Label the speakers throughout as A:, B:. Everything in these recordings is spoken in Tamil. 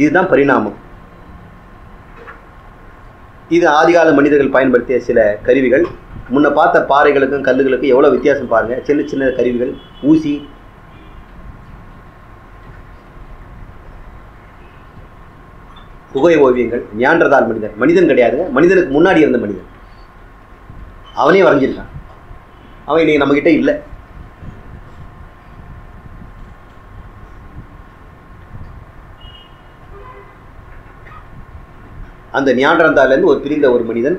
A: இதுதான் பரிணாமம். இது ஆதிகால மனிதர்கள் பயன்படுத்திய சில கருவிகள். முன்ன பார்த்த பாறைகளுக்கும் கல்லுகளுக்கும் எவ்வளோ வித்தியாசம் பாருங்கள். சின்ன சின்ன கருவிகள், ஊசி, புகை ஓவியங்கள். நியாண்டர்தால் மனிதன், மனிதன் கிடையாதுங்க, மனிதனுக்கு முன்னாடி இருந்த மனிதன், அவனே வரைஞ்சிருக்கான். அவன் இன்னைக்கு நம்மக்கிட்ட இல்லை. அந்த நியாண்டர்தால்லேருந்து ஒரு பிரிந்த ஒரு மனிதன்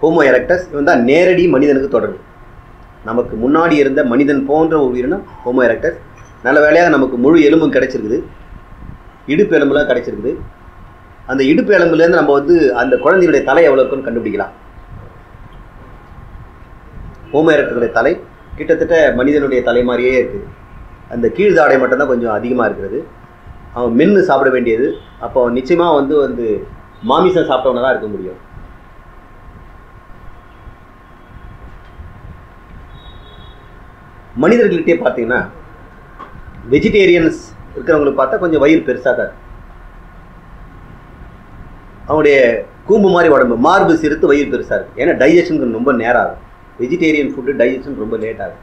A: ஹோமோ எரெக்டஸ். இவன் தான் நேரடி மனிதனுக்கு தொடர்பு. நமக்கு முன்னாடி இருந்த மனிதன் போன்ற ஒரு உயிரினம் ஹோமோ எரெக்டஸ். நல்ல வேலையாக நமக்கு முழு எலும்பும் கிடைச்சிருக்குது, இடுப்பு எலும்புலாம் கிடைச்சிருக்குது. அந்த இடுப்பு எலும்புலேருந்து நம்ம வந்து அந்த குழந்தையுடைய தலை எவ்வளோ இருக்குன்னு கண்டுபிடிக்கலாம். ஹோமோ எரெக்டஸுடைய தலை கிட்டத்தட்ட மனிதனுடைய தலை மாதிரியே இருக்குது. அந்த கீழ்தாடை மட்டும்தான் கொஞ்சம் அதிகமாக இருக்கிறது. அவன் மென்று சாப்பிட வேண்டியது. அப்போ நிச்சயமாக வந்து மாமிசம் சாப்பிட்டவன தான் இருக்க முடியும். மனிதர்கள்கிட்டே பார்த்தீங்கன்னா வெஜிடேரியன்ஸ் இருக்கிறவங்களுக்கு பார்த்தா கொஞ்சம் வயிறு பெருசாக தான். அவனுடைய கூம்பு மாதிரி உடம்பு, மார்பு சிறுத்து வயிறு பெருசாக இருக்குது. ஏன்னா டைஜஷனுக்கு ரொம்ப நேரம் ஆகும். வெஜிடேரியன் ஃபுட்டு டைஜஷன் ரொம்ப லேட் ஆகும்.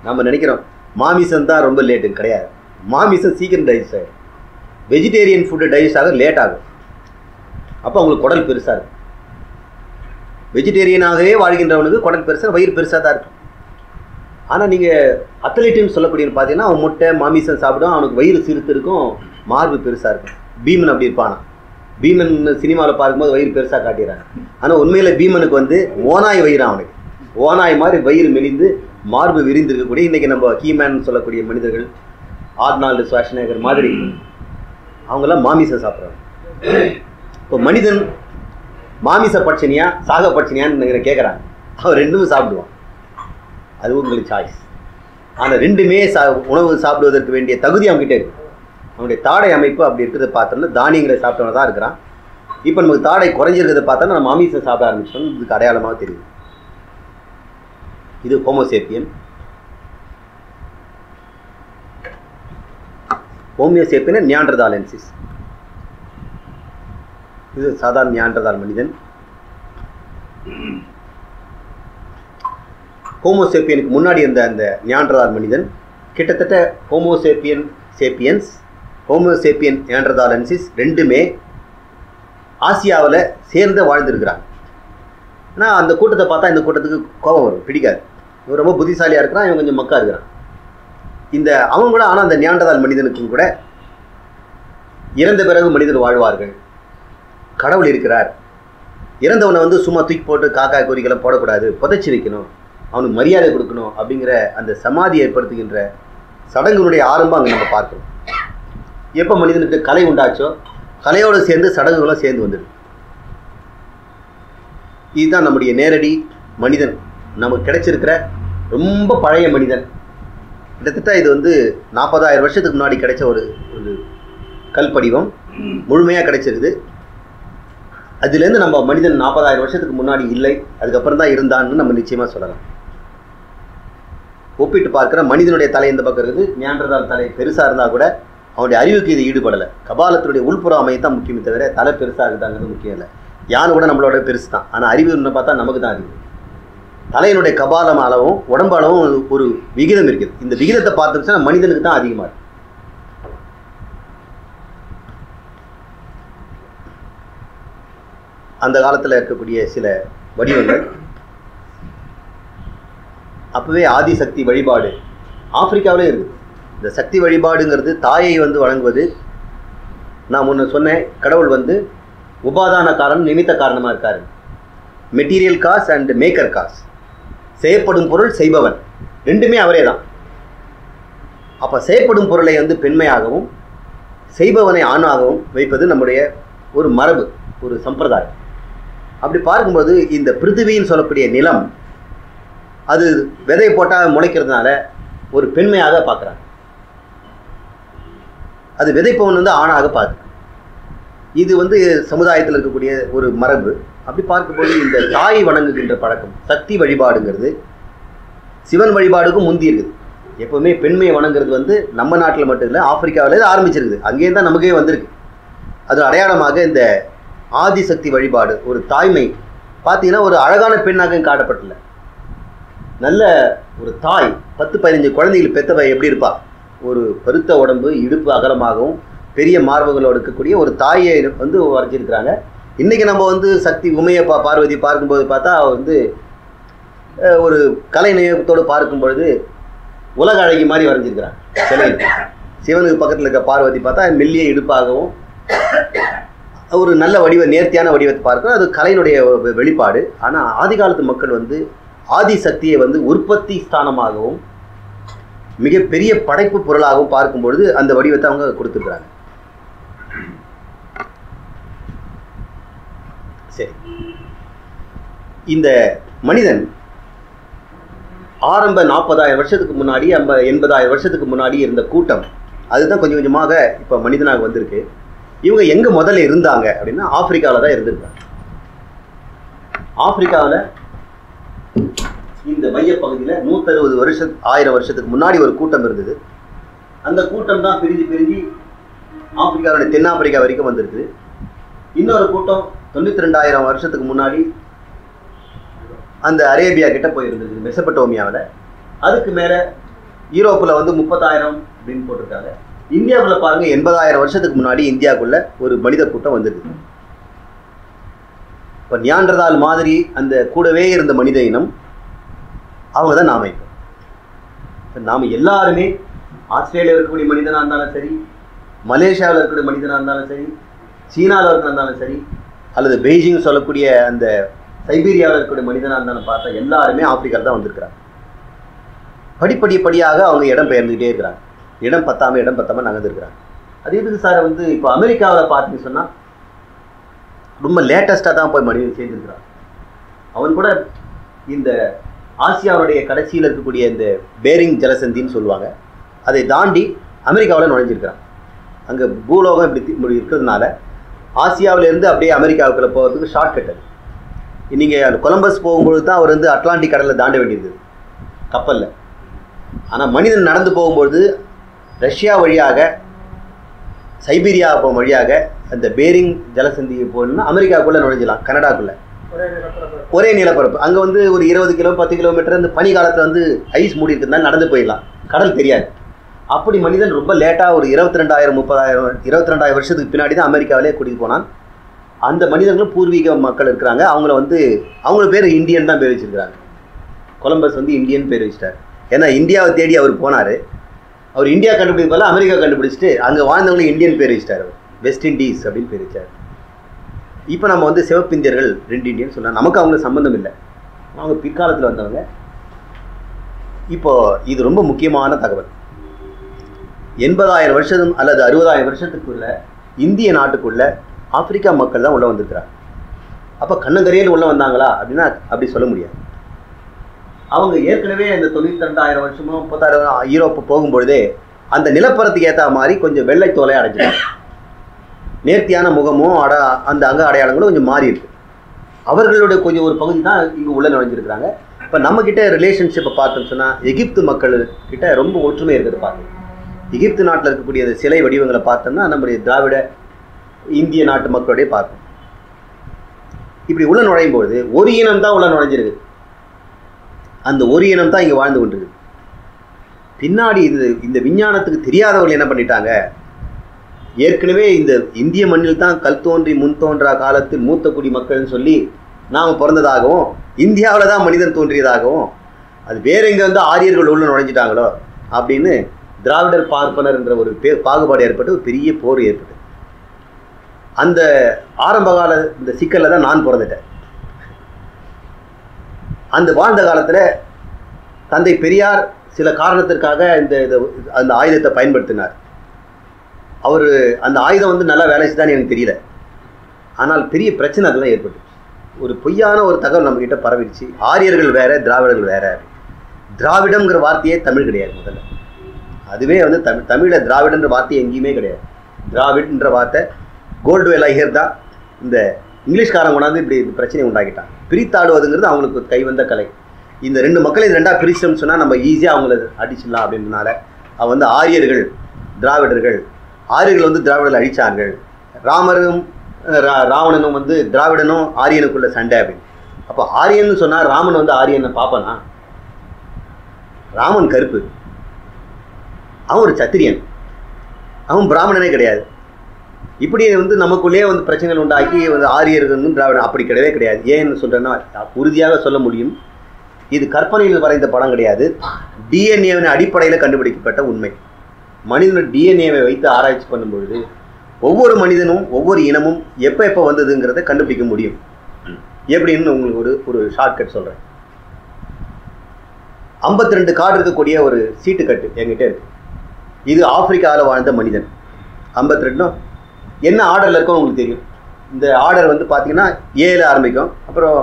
A: நம்ம நினைக்கிறோம் மாமிசம் தான் ரொம்ப லேட்டு, கிடையாது. மாமிசம் சீக்கிரம் டைஜஸ்ட் ஆகும். வெஜிடேரியன் ஃபுட்டு டைஜஸ்ட் ஆக லேட் ஆகும். அப்போ அவங்களுக்கு குடல் பெருசாக இருக்கும். வெஜிடேரியனாகவே வாழ்கின்றவனுக்கு குடல் பெருசாக, வயிறு பெருசாக தான் இருக்கும். ஆனால் நீங்கள் அத்லீட்டுன்னு சொல்லக்கூடியன்னு பார்த்தீங்கன்னா அவன் முட்டை மாமிசம் சாப்பிடும், அவனுக்கு வயிறு சிறுத்து இருக்கும், மார்பு பெருசாக இருக்கும். பீமன் அப்படி இருப்பானா? பீமன் சினிமாவில் பார்க்கும்போது வயிறு பெருசாக காட்டிடுறாங்க. ஆனால் உண்மையில் பீமனுக்கு வந்து ஓனாய் வயிறு. அவனுக்கு ஓனாய் மாதிரி வயிறு மெலிந்து மார்பு விரிந்திருக்கக்கூடிய இன்றைக்கி நம்ம ஹீமேன் சொல்லக்கூடிய மனிதர்கள், ஆர்னால்டு ஷ்வார்ஸ்நெகர் மாதிரி அவங்களாம் மாமிசம் சாப்பிட்றாங்க. இப்போ மனிதன் மாமிச பட்சணியா சாக பட்சணியான்னு கேட்குறாங்க. அவன் ரெண்டுமே சாப்பிடுவான். அது உங்களுக்கு சாய்ஸ். ஆனால் ரெண்டுமே உணவு சாப்பிடுவதற்கு வேண்டிய தகுதி அவங்ககிட்ட இருக்கு. அவனுடைய தாடை அமைப்பு அப்படி இருக்கிறத பார்த்தோம்னா தானியங்களை சாப்பிட்டவன தான் இருக்கிறான். இப்போ நமக்கு தாடை குறைஞ்சிருக்கிறத பார்த்தோம்னா நம்ம மாமிசம் சாப்பிட ஆரம்பிச்சோம். இதுக்கு அடையாளமாக தெரியுது. இது ஹோமோசேப்பியன். ஹோமியோசேப்பியன் நியாண்டர்தாலென்சிஸ். இது சாதாரண நியாண்டர்தால் மனிதன். ஹோமோசேப்பியனுக்கு முன்னாடி இருந்த அந்த நியாண்டர்தால் மனிதன் கிட்டத்தட்ட ஹோமோசேப்பியன் சேப்பியன்ஸ், ஹோமோசேப்பியன் நியாண்டர்தாலென்சிஸ் ரெண்டுமே ஆசியாவில் சேர்ந்து வாழ்ந்துருக்கிறாங்க. ஆனால் அந்த கூட்டத்தை பார்த்தா இந்த கூட்டத்துக்கு கோபம் வரும், பிடிக்காது. இவன் ரொம்ப புத்திசாலியாக இருக்கிறான், இவன் கொஞ்சம் மக்கா இருக்கிறான். அவன் கூட ஆனால் அந்த நியாண்டர்தால் மனிதனுக்கும் கூட இறந்த பிறகு மனிதர் வாழ்வார்கள், கடவுள் இருக்கிறார், இறந்தவனை வந்து சும்மா தூக்கி போட்டு காக்கா குறிக்கெல்லாம் போடக்கூடாது, புதைச்சி வைக்கணும், அவனுக்கு மரியாதை கொடுக்கணும் அப்படிங்கிற அந்த சமாதி ஏற்படுத்துகின்ற சடங்குகளுடைய ஆரம்பம் அங்கே நம்ம பார்க்கணும். எப்போ மனிதனுக்கு கலை உண்டாச்சோ கலையோடு சேர்ந்து சடங்குகளும் சேர்ந்து வந்துடும். இதுதான் நம்முடைய நேரடி மனிதன், நமக்கு கிடைச்சிருக்கிற ரொம்ப பழைய மனிதன். கிட்டத்தட்ட இது வந்து 40,000 வருஷத்துக்கு முன்னாடி கிடைச்ச ஒரு கல்படிவம் முழுமையாக கிடைச்சிருக்குது. அதுலேருந்து நம்ம மனிதன் 40,000 வருஷத்துக்கு முன்னாடி இல்லை, அதுக்கப்புறம் தான் இருந்தான்னு நம்ம நிச்சயமாக சொல்லலாம். ஒப்பிட்டு பார்க்குற மனிதனுடைய தலை இந்த பக்கம் இருக்குது, நியாண்டர்தால் தலை பெருசாக இருந்தால் கூட அவனுடைய அறிவுக்கு இது ஈடுபடலை. கபாலத்தினுடைய உள்புற அமையை தான் முக்கியமே தவிர தலை பெருசாக இருக்குதாங்கிறது முக்கியம் இல்லை. யானை கூட நம்மளோட பெருசு தான், ஆனால் அறிவுன்னு பார்த்தா நமக்கு தான் அறிவு. தலையினுடைய கபாலம் அளவும் உடம்பு அளவும் ஒரு விகிதம் இருக்குது. இந்த விகிதத்தை பார்த்துச்சுன்னா மனிதனுக்கு தான் அதிகமாக இருக்கு. அந்த காலத்தில் இருக்கக்கூடிய சில வடிவங்கள் அப்போவே ஆதிசக்தி வழிபாடு ஆப்பிரிக்காவிலே இருக்குது. இந்த சக்தி வழிபாடுங்கிறது தாயை வந்து வழங்குவது. நான் முன்ன சொன்னேன், கடவுள் வந்து உபாதான காரணம் நிமித்த காரணமாக இருக்காரு. Material cause and maker cause. செய்யப்படும் பொருள் செய்பவன், ரெண்டுமே அவரே தான். அப்போ செய்யப்படும் பொருளை வந்து பெண்மையாகவும் செய்பவனை ஆணாகவும் வைப்பது நம்முடைய ஒரு மரபு, ஒரு சம்பிரதாயம். அப்படி பார்க்கும்போது இந்த பிருத்திவின்னு சொல்லக்கூடிய நிலம் அது விதை போட்டால் முளைக்கிறதுனால ஒரு பெண்மையாக பார்க்குறாங்க. அது விதைப்பவன் வந்து ஆணாக பார்க்குறாங்க. இது வந்து சமுதாயத்தில் இருக்கக்கூடிய ஒரு மரபு. அப்படி பார்க்கும்போது இந்த தாய் வணங்குகின்ற பழக்கம், சக்தி வழிபாடுங்கிறது சிவன் வழிபாடுக்கும் முந்தி இருக்குது. எப்போவுமே பெண்மையை வணங்குறது வந்து நம்ம நாட்டில் மட்டும் இல்லை, ஆப்பிரிக்காவில் ஆரம்பிச்சிருக்குது. அங்கேயும் தான் நமக்கே வந்திருக்கு. அது அடையாளமாக இந்த ஆதிசக்தி வழிபாடு, ஒரு தாய்மை பார்த்தீங்கன்னா ஒரு அழகான பெண்ணாக காட்டப்பட்டல. நல்ல ஒரு தாய் 10-15 குழந்தைகள் பெற்றவை எப்படி இருப்பா? ஒரு பருத்த உடம்பு, இடுப்பு அகலமாகவும் பெரிய மார்புகளோடு இருக்கக்கூடிய ஒரு தாயை வந்து வரைஞ்சிருக்கிறாங்க. இன்றைக்கி நம்ம வந்து சக்தி உமையை பார்வதி பார்க்கும்போது பார்த்தா வந்து ஒரு கலை நயத்தோடு பார்க்கும் பொழுது உலக அழகி மாதிரி வரைஞ்சிருக்கிறாங்க சிலை. சிவனுக்கு பக்கத்தில் இருக்க பார்வதி பார்த்தா மெல்லிய இடுப்பாகவும் ஒரு நல்ல நேர்த்தியான வடிவத்தை பார்க்கணும். அது கலையினுடைய வெளிப்பாடு. ஆனால் ஆதி காலத்து மக்கள் வந்து ஆதிசக்தியை வந்து உற்பத்தி ஸ்தானமாகவும் மிகப்பெரிய படைப்பு பொருளாகவும் பார்க்கும்பொழுது அந்த வடிவத்தை அவங்க கொடுத்துருக்குறாங்க. சரி, இந்த மனிதன் ஆரம்ப 40,000 வருஷத்துக்கு முன்னாடி 80,000 வருஷத்துக்கு முன்னாடி இருந்த கூட்டம் அதுதான் கொஞ்சம் கொஞ்சமாக இப்போ மனிதனாக வந்திருக்கு. இவங்க எங்கே முதல்ல இருந்தாங்க அப்படின்னா ஆப்பிரிக்காவில் தான் இருந்திருக்காங்க. ஆப்பிரிக்காவில் இந்த மையப்பகுதியில் 160 1000 வருஷத்துக்கு முன்னாடி ஒரு கூட்டம் இருந்தது. அந்த கூட்டம் தான் பிரிஞ்சு ஆப்பிரிக்காவுடைய தென்னாப்பிரிக்கா வரைக்கும் வந்திருக்குது. இன்னொரு கூட்டம் 92,000 வருஷத்துக்கு முன்னாடி அந்த அரேபியா கிட்ட போயிருந்தது மெசபடோமியாவில். அதுக்கு மேலே யூரோப்பில் வந்து 30,000 அப்படின்னு போட்டிருக்காங்க. இந்தியாவுக்குள்ள பாருங்க 80,000 வருஷத்துக்கு முன்னாடி இந்தியாவுக்குள்ள ஒரு மனித கூட்டம் வந்திருக்கு. இப்போ நியாண்டர்தால் மாதிரி அந்த கூடவே இருந்த மனித இனம் அவங்க தான் நாம. இப்போ நாம் எல்லாருமே ஆஸ்திரேலியாவில் இருக்கக்கூடிய மனிதனாக இருந்தாலும் சரி, மலேசியாவில் இருக்கக்கூடிய மனிதனாக இருந்தாலும் சரி, சீனாவில் இருந்தாலும் சரி, அல்லது பெய்ஜிங் சொல்லக்கூடிய அந்த சைபீரியாவில் இருக்கக்கூடிய மனிதனாக இருந்தாலும் பார்த்தா எல்லாருமே ஆப்பிரிக்காவில் தான் வந்திருக்கிறாங்க. படிப்படியாக அவங்க இடம் பெயர்ந்துக்கிட்டே இருக்கிறாங்க. இடம் பத்தாமல் நகர்ந்துருக்கிறாங்க. அது எதுக்கு சார் வந்து இப்போ அமெரிக்காவில் பார்த்தீங்கன்னு சொன்னால் ரொம்ப லேட்டஸ்ட்டாக தான் போய் மனிதன் சேர்ந்துருக்கிறான். அவன் கூட இந்த ஆசியாவுடைய கடைசியில் இருக்கக்கூடிய இந்த பேரிங் ஜலசந்தின்னு சொல்லுவாங்க, அதை தாண்டி அமெரிக்காவில் நுழைஞ்சிருக்கிறான். அங்கே பூலோகம் இப்படி இருக்கிறதுனால ஆசியாவிலேருந்து அப்படியே அமெரிக்காவுக்குள்ளே போகிறதுக்கு ஷார்ட்கட். அது நீங்கள் கொலம்பஸ் போகும்பொழுது தான் அவர் வந்து அட்லாண்டிக் கடலில் தாண்ட வேண்டியது கப்பலில். ஆனால் மனிதன் நடந்து போகும்பொழுது ரஷ்யா வழியாக சைபீரியா வழியாக அந்த பேரிங் ஜலசந்தியை போகணும்னா அமெரிக்காவுக்குள்ளே நுழைஞ்சலாம். கனடாக்குள்ளே ஒரே நிலப்பரப்பு. அங்கே வந்து ஒரு 20 10 கிலோமீட்டர் இந்த பனி காலத்தில் வந்து ஐஸ் மூடி இருக்கிறதுனால நடந்து போயிடலாம், கடல் தெரியாது. அப்படி மனிதன் ரொம்ப லேட்டாக ஒரு 22,000 வருஷத்துக்கு பின்னாடி தான் அமெரிக்காவிலே கூட்டிகிட்டு போனான். அந்த மனிதர்களும் பூர்வீக மக்கள் இருக்கிறாங்க. அவங்கள பேர் இந்தியன் தான் பேர் வச்சுருக்கிறாங்க. கொலம்பஸ் வந்து இந்தியன் பேர் வச்சுட்டார். ஏன்னா இந்தியாவை தேடி அவர் போனார். அவர் இந்தியா கண்டுபிடிப்பதில் அமெரிக்கா கண்டுபிடிச்சிட்டு அங்கே வாழ்ந்தவங்களுக்கு இந்தியன் பேர் வச்சுட்டார். அவர் வெஸ்ட் இண்டீஸ் அப்படின்னு பேர் வச்சார். இப்போ நம்ம வந்து சிவப்பிந்தியர்கள் 2 இந்தியன் சொன்னால் நமக்கு அவங்களுக்கு சம்மந்தம் இல்லை, அவங்க பிற்காலத்தில் வந்தவங்க. இப்போது இது ரொம்ப முக்கியமான தகவல். 80,000 வருஷம் அல்லது 60,000 வருஷத்துக்குள்ள இந்திய நாட்டுக்குள்ள ஆப்பிரிக்கா மக்கள் தான் உள்ளே வந்திருக்கிறாங்க. அப்போ கண்ணங்கரையில் உள்ளே வந்தாங்களா அப்படின்னா அப்படி சொல்ல முடியாது. அவங்க ஏற்கனவே இந்த 92,000 வருஷமோ 30,000 யூரோப்பு போகும்பொழுதே அந்த நிலப்பரத்துக்கு ஏற்ற மாதிரி கொஞ்சம் வெள்ளை தோலை அடைஞ்சிருக்காங்க. நேர்த்தியான முகமும் அந்த அங்க அடையாளங்களும் கொஞ்சம் மாறி இருக்கு. அவர்களுடைய கொஞ்சம் ஒரு பகுதி தான் இங்கே உள்ள நுழைஞ்சிருக்கிறாங்க. இப்போ நம்மக்கிட்ட ரிலேஷன்ஷிப்பை பார்த்தோம்னு சொன்னால் எகிப்து மக்கள் கிட்ட ரொம்ப ஒற்றுமை இருக்கிறது பார்க்கணும். எகிப்து நாட்டில் இருக்கக்கூடிய அந்த சிலை வடிவங்களை பார்த்தோம்னா நம்முடைய திராவிட இந்திய நாட்டு மக்களுடைய பார்க்கணும். இப்படி உள்ள நுழையும்போது ஒரு இனம் தான் உள்ள நுழைஞ்சிருக்கு. அந்த ஒரு இனம் தான் இங்கே வாழ்ந்து கொண்டிருக்கு. பின்னாடி இந்த விஞ்ஞானத்துக்கு தெரியாதவர்கள் என்ன பண்ணிட்டாங்க, ஏற்கனவே இந்த இந்திய மண்ணில் தான் கல் தோன்றி முன் தோன்றா காலத்தில் மூத்த குடி மக்கள்னு சொல்லி நாம் பிறந்ததாகவும் இந்தியாவில் தான் மனிதன் தோன்றியதாகவும் அது வேற எங்கே வந்து ஆரியர்கள் உள்ள நுழைஞ்சிட்டாங்களோ அப்படின்னு திராவிடர் பார்ப்பனர் என்ற ஒரு பாகுபாடு ஏற்பட்டு ஒரு பெரிய போர் ஏற்பட்டு அந்த ஆரம்பகால இந்த சிக்கலில் தான் நான் பிறந்துட்டேன். அந்த வாழ்ந்த காலத்தில் தந்தை பெரியார் சில காரணத்திற்காக அந்த ஆயுதத்தை பயன்படுத்தினார். அவர் அந்த ஆயுதம் வந்து நல்லா வேலை செய்தான்னு எனக்கு தெரியல. ஆனால் பெரிய பிரச்சனை அதெல்லாம் ஏற்பட்டு ஒரு பொய்யான ஒரு தகவல் நம்மக்கிட்ட பரவிடுச்சு. ஆரியர்கள் வேற, திராவிடர்கள் வேற. திராவிடம்ங்கிற வார்த்தையே தமிழ் கிடையாது. முதல்ல அதுவே வந்து தமிழில் திராவிடன்ற வார்த்தை எங்கேயுமே கிடையாது. திராவிடன்ற வார்த்தை கோல்டுவெல் ஐயர் தான் இந்த இங்கிலீஷ்காரன் கொண்டாந்து இப்படி பிரச்சனையை உண்டாக்கிட்டான். பிரித்தாடுவதுங்கிறது அவங்களுக்கு கைவந்த கலை. இந்த 2 மக்களை 2ஆக பிரிச்சோம்னு சொன்னால் நம்ம ஈஸியாக அவங்கள அடிச்சிடலாம் அப்படின்றனால அவன் வந்து ஆரியர்கள் திராவிடர்கள் வந்து திராவிடர்கள் அழித்தார்கள். ராமரும் ராவணனும் வந்து திராவிடனும் ஆரியனுக்குள்ள சண்டை அப்படின்னு. அப்போ ஆரியன்னு சொன்னால் ராமன் வந்து ஆரியனை பார்ப்பானா? ராமன் கருப்பு, அவன் ஒரு சத்திரியன், அவன் பிராமணனே கிடையாது. இப்படி வந்து நமக்குள்ளேயே வந்து பிரச்சனைகள் உண்டாக்கி வந்து ஆரியர்கள் திராவிடன் அப்படி கிடையவே கிடையாது. ஏன்னு சொல்கிறேன்னா உறுதியாக சொல்ல முடியும், இது கற்பனையில் வரைந்த படம் கிடையாது, டிஎன்ஏவின் அடிப்படையில் கண்டுபிடிக்கப்பட்ட உண்மை. மனிதனோட டிஎன்ஏவை வைத்து ஆராய்ச்சி பண்ணும்பொழுது ஒவ்வொரு மனிதனும் ஒவ்வொரு இனமும் எப்போ எப்போ வந்ததுங்கிறத கண்டுபிடிக்க முடியும். எப்படின்னு உங்களுக்கு ஒரு ஷார்ட்கட் சொல்கிறேன். 52 கார்டு இருக்கக்கூடிய ஒரு சீட்டுக்கட்டு என்கிட்ட இருக்கு. இது ஆப்பிரிக்காவில் வாழ்ந்த மனிதன். 52 என்ன ஆர்டரில் இருக்கோ உங்களுக்கு தெரியும். இந்த ஆர்டர் வந்து பார்த்தீங்கன்னா 7 ஆரம்பிக்கும், அப்புறம்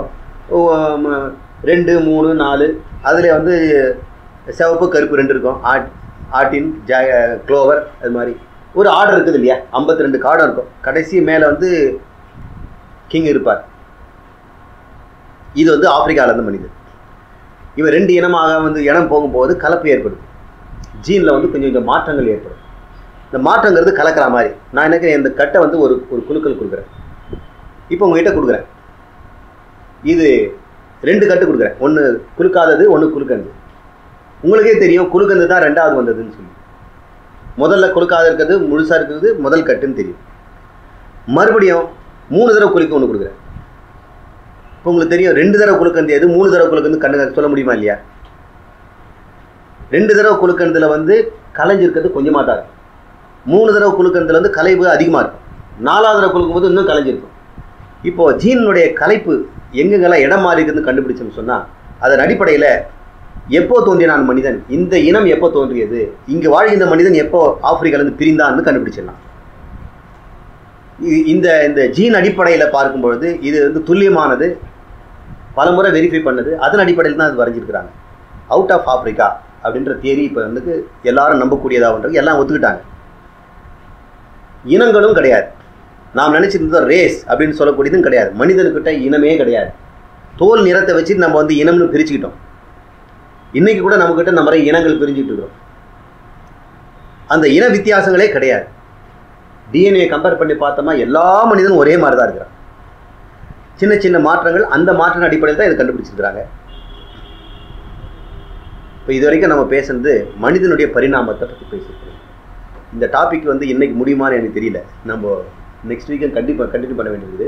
A: 2, 3, 4, அதில் வந்து சிவப்பு கருப்பு 2 இருக்கும். ஆட்டின் க்ளோவர் அது மாதிரி ஒரு ஆர்டர் இருக்குது இல்லையா? 52 கார்டும் இருக்கும். கடைசி மேலே வந்து கிங் இருப்பார். இது வந்து ஆப்பிரிக்காவில் இருந்த மனிதன். இவன் 2 இனமாக வந்து இனம் போகும்போது கலப்பு ஏற்படும். ஜீனில் வந்து கொஞ்சம் கொஞ்சம் மாற்றங்கள் ஏற்படும். இந்த மாற்றங்கிறது கலக்கிற மாதிரி. நான் எனக்கு இந்த கட்டை வந்து ஒரு குழுக்கள் கொடுக்குறேன். இப்போ உங்ககிட்ட கொடுக்குறேன். இது 2 கட்டு கொடுக்குறேன். ஒன்று குலுக்காதது, ஒன்று குலுக்கந்து. உங்களுக்கே தெரியும் குலுக்கந்து தான் 2வது வந்ததுன்னு சொல்லி. முதல்ல குலுக்காத இருக்கிறது முழுசாக இருக்கிறது முதல் கட்டுன்னு தெரியும். மறுபடியும் 3 தடவை குலுக்க ஒன்று கொடுக்குறேன். இப்போ உங்களுக்கு தெரியும் 2 தடவை குலுக்கந்து எது, 3 தடவை குலுக்கந்து கண்ணு சொல்ல முடியுமா இல்லையா? 2 தடவை குலுக்கந்தில் வந்து கலைஞ்சிருக்கிறது கொஞ்சமாக தான் இருக்கும். 3 தடவை குலுக்கந்தில் வந்து கலைவு அதிகமாக இருக்கும். 4வது தடவை குலுக்கும்போது இன்னும் கலைஞ்சிருக்கும். இப்போது ஜீனுடைய கலைப்பு எங்கெங்கெல்லாம் இடம் மாறி இருக்குன்னு கண்டுபிடிச்சோன்னு சொன்னால் அதன் அடிப்படையில் எப்போ தோன்றினான் மனிதன், இந்த இனம் எப்போ தோன்றியது, இங்கு வாழ்கின்ற மனிதன் எப்போ ஆப்பிரிக்காவிலிருந்து பிரிந்தான்னு கண்டுபிடிச்சிடலாம். இந்த இந்த ஜீன் அடிப்படையில் பார்க்கும்பொழுது இது வந்து துல்லியமானது, பலமுறை வெரிஃபை பண்ணது. அதன் அடிப்படையில் தான் அது வரைஞ்சிருக்கிறாங்க. அவுட் ஆஃப் ஆப்பிரிக்கா அப்படின்ற தியரி இப்போ வந்து எல்லாரும் நம்பக்கூடியதாகன்றது எல்லாம் ஒத்துக்கிட்டாங்க. இனங்களும் கிடையாது. நாம் நினச்சிருந்தோம் ரேஸ் அப்படின்னு சொல்லக்கூடியதும் கிடையாது. மனிதனுக்கிட்ட இனமே கிடையாது. தோல் நிறத்தை வச்சு நம்ம வந்து இனம்னு பிரிச்சுக்கிட்டோம். இன்றைக்கி கூட நம்மக்கிட்ட நிறைய இனங்கள் பிரிஞ்சுட்டு இருக்கிறோம். அந்த இன வித்தியாசங்களே கிடையாது. டிஎன்ஏ கம்பேர் பண்ணி பார்த்தோம்னா எல்லா மனிதனும் ஒரே மாதிரி தான் இருக்கிறான். சின்ன சின்ன மாற்றங்கள், அந்த மாற்றின் அடிப்படையில் தான் இதை கண்டுபிடிச்சிருக்கிறாங்க. இப்போ இது வரைக்கும் நம்ம பேசுனது மனிதனுடைய பரிணாமத்தை பற்றி பேசியிருக்கிறோம். இந்த டாபிக் வந்து இன்றைக்கி முடியுமான்னு எனக்கு தெரியல. நம்ம நெக்ஸ்ட் வீக்கெண்ட் கண்டிப்பாக கண்டினியூ பண்ண வேண்டியது.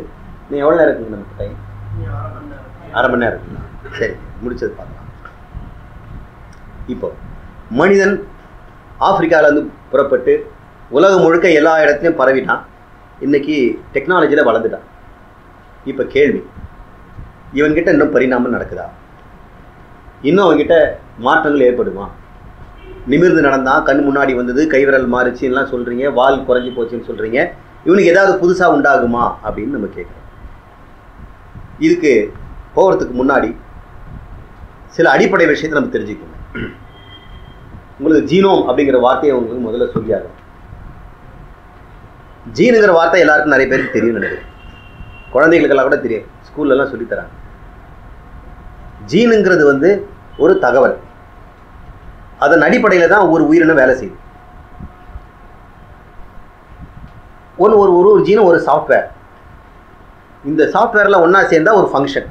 A: நீ எவ்வளோ நேரம் இருக்குங்க நமக்கு டைம்? 1/2 மணி நேரம் இருக்குங்களா? சரி, முடிச்சது பார்க்கலாம். இப்போ மனிதன் ஆப்பிரிக்காவிலேருந்து புறப்பட்டு உலகம் முழுக்க எல்லா இடத்துலையும் பரவிட்டான். இன்றைக்கி டெக்னாலஜியில் வளர்ந்துட்டான். இப்போ கேள்வி, இவன்கிட்ட இன்னும் பரிணாமம் நடக்குதா? இன்னும் அவன்கிட்ட மாற்றங்கள் ஏற்படுமா? நிமிர்ந்து நடந்தான், கண் முன்னாடி வந்தது, கைவிரல் மாறிச்சின்லாம் சொல்கிறீங்க, வால் குறைஞ்சி போச்சுன்னு சொல்கிறீங்க. இவனுக்கு ஏதாவது புதுசாக உண்டாகுமா அப்படின்னு நம்ம கேட்குறோம். இதுக்கு போகிறதுக்கு முன்னாடி சில அடிப்படை விஷயத்தை நம்ம தெரிஞ்சுக்கணும். உங்களுக்கு ஜீனோம் அப்படிங்கிற வார்த்தையை உங்களுக்கு முதல்ல சொல்லியாகும். ஜீனுங்கிற வார்த்தை எல்லாருக்கும் நிறைய பேருக்கு தெரியும் நினைக்கிறேன். குழந்தைகளுக்கெல்லாம் கூட தெரியும், ஸ்கூல்லலாம் சொல்லித்தராங்க. ஜீனுங்கிறது வந்து ஒரு தகவல். அதன் அடிப்படையில் தான் ஒரு உயிரினம் வேலை செய்யுது. ஒரு ஜீனும் ஒரு சாஃப்ட்வேர். இந்த சாஃப்ட்வேரில் ஒன்றா சேர்ந்தால் ஒரு ஃபங்க்ஷன்.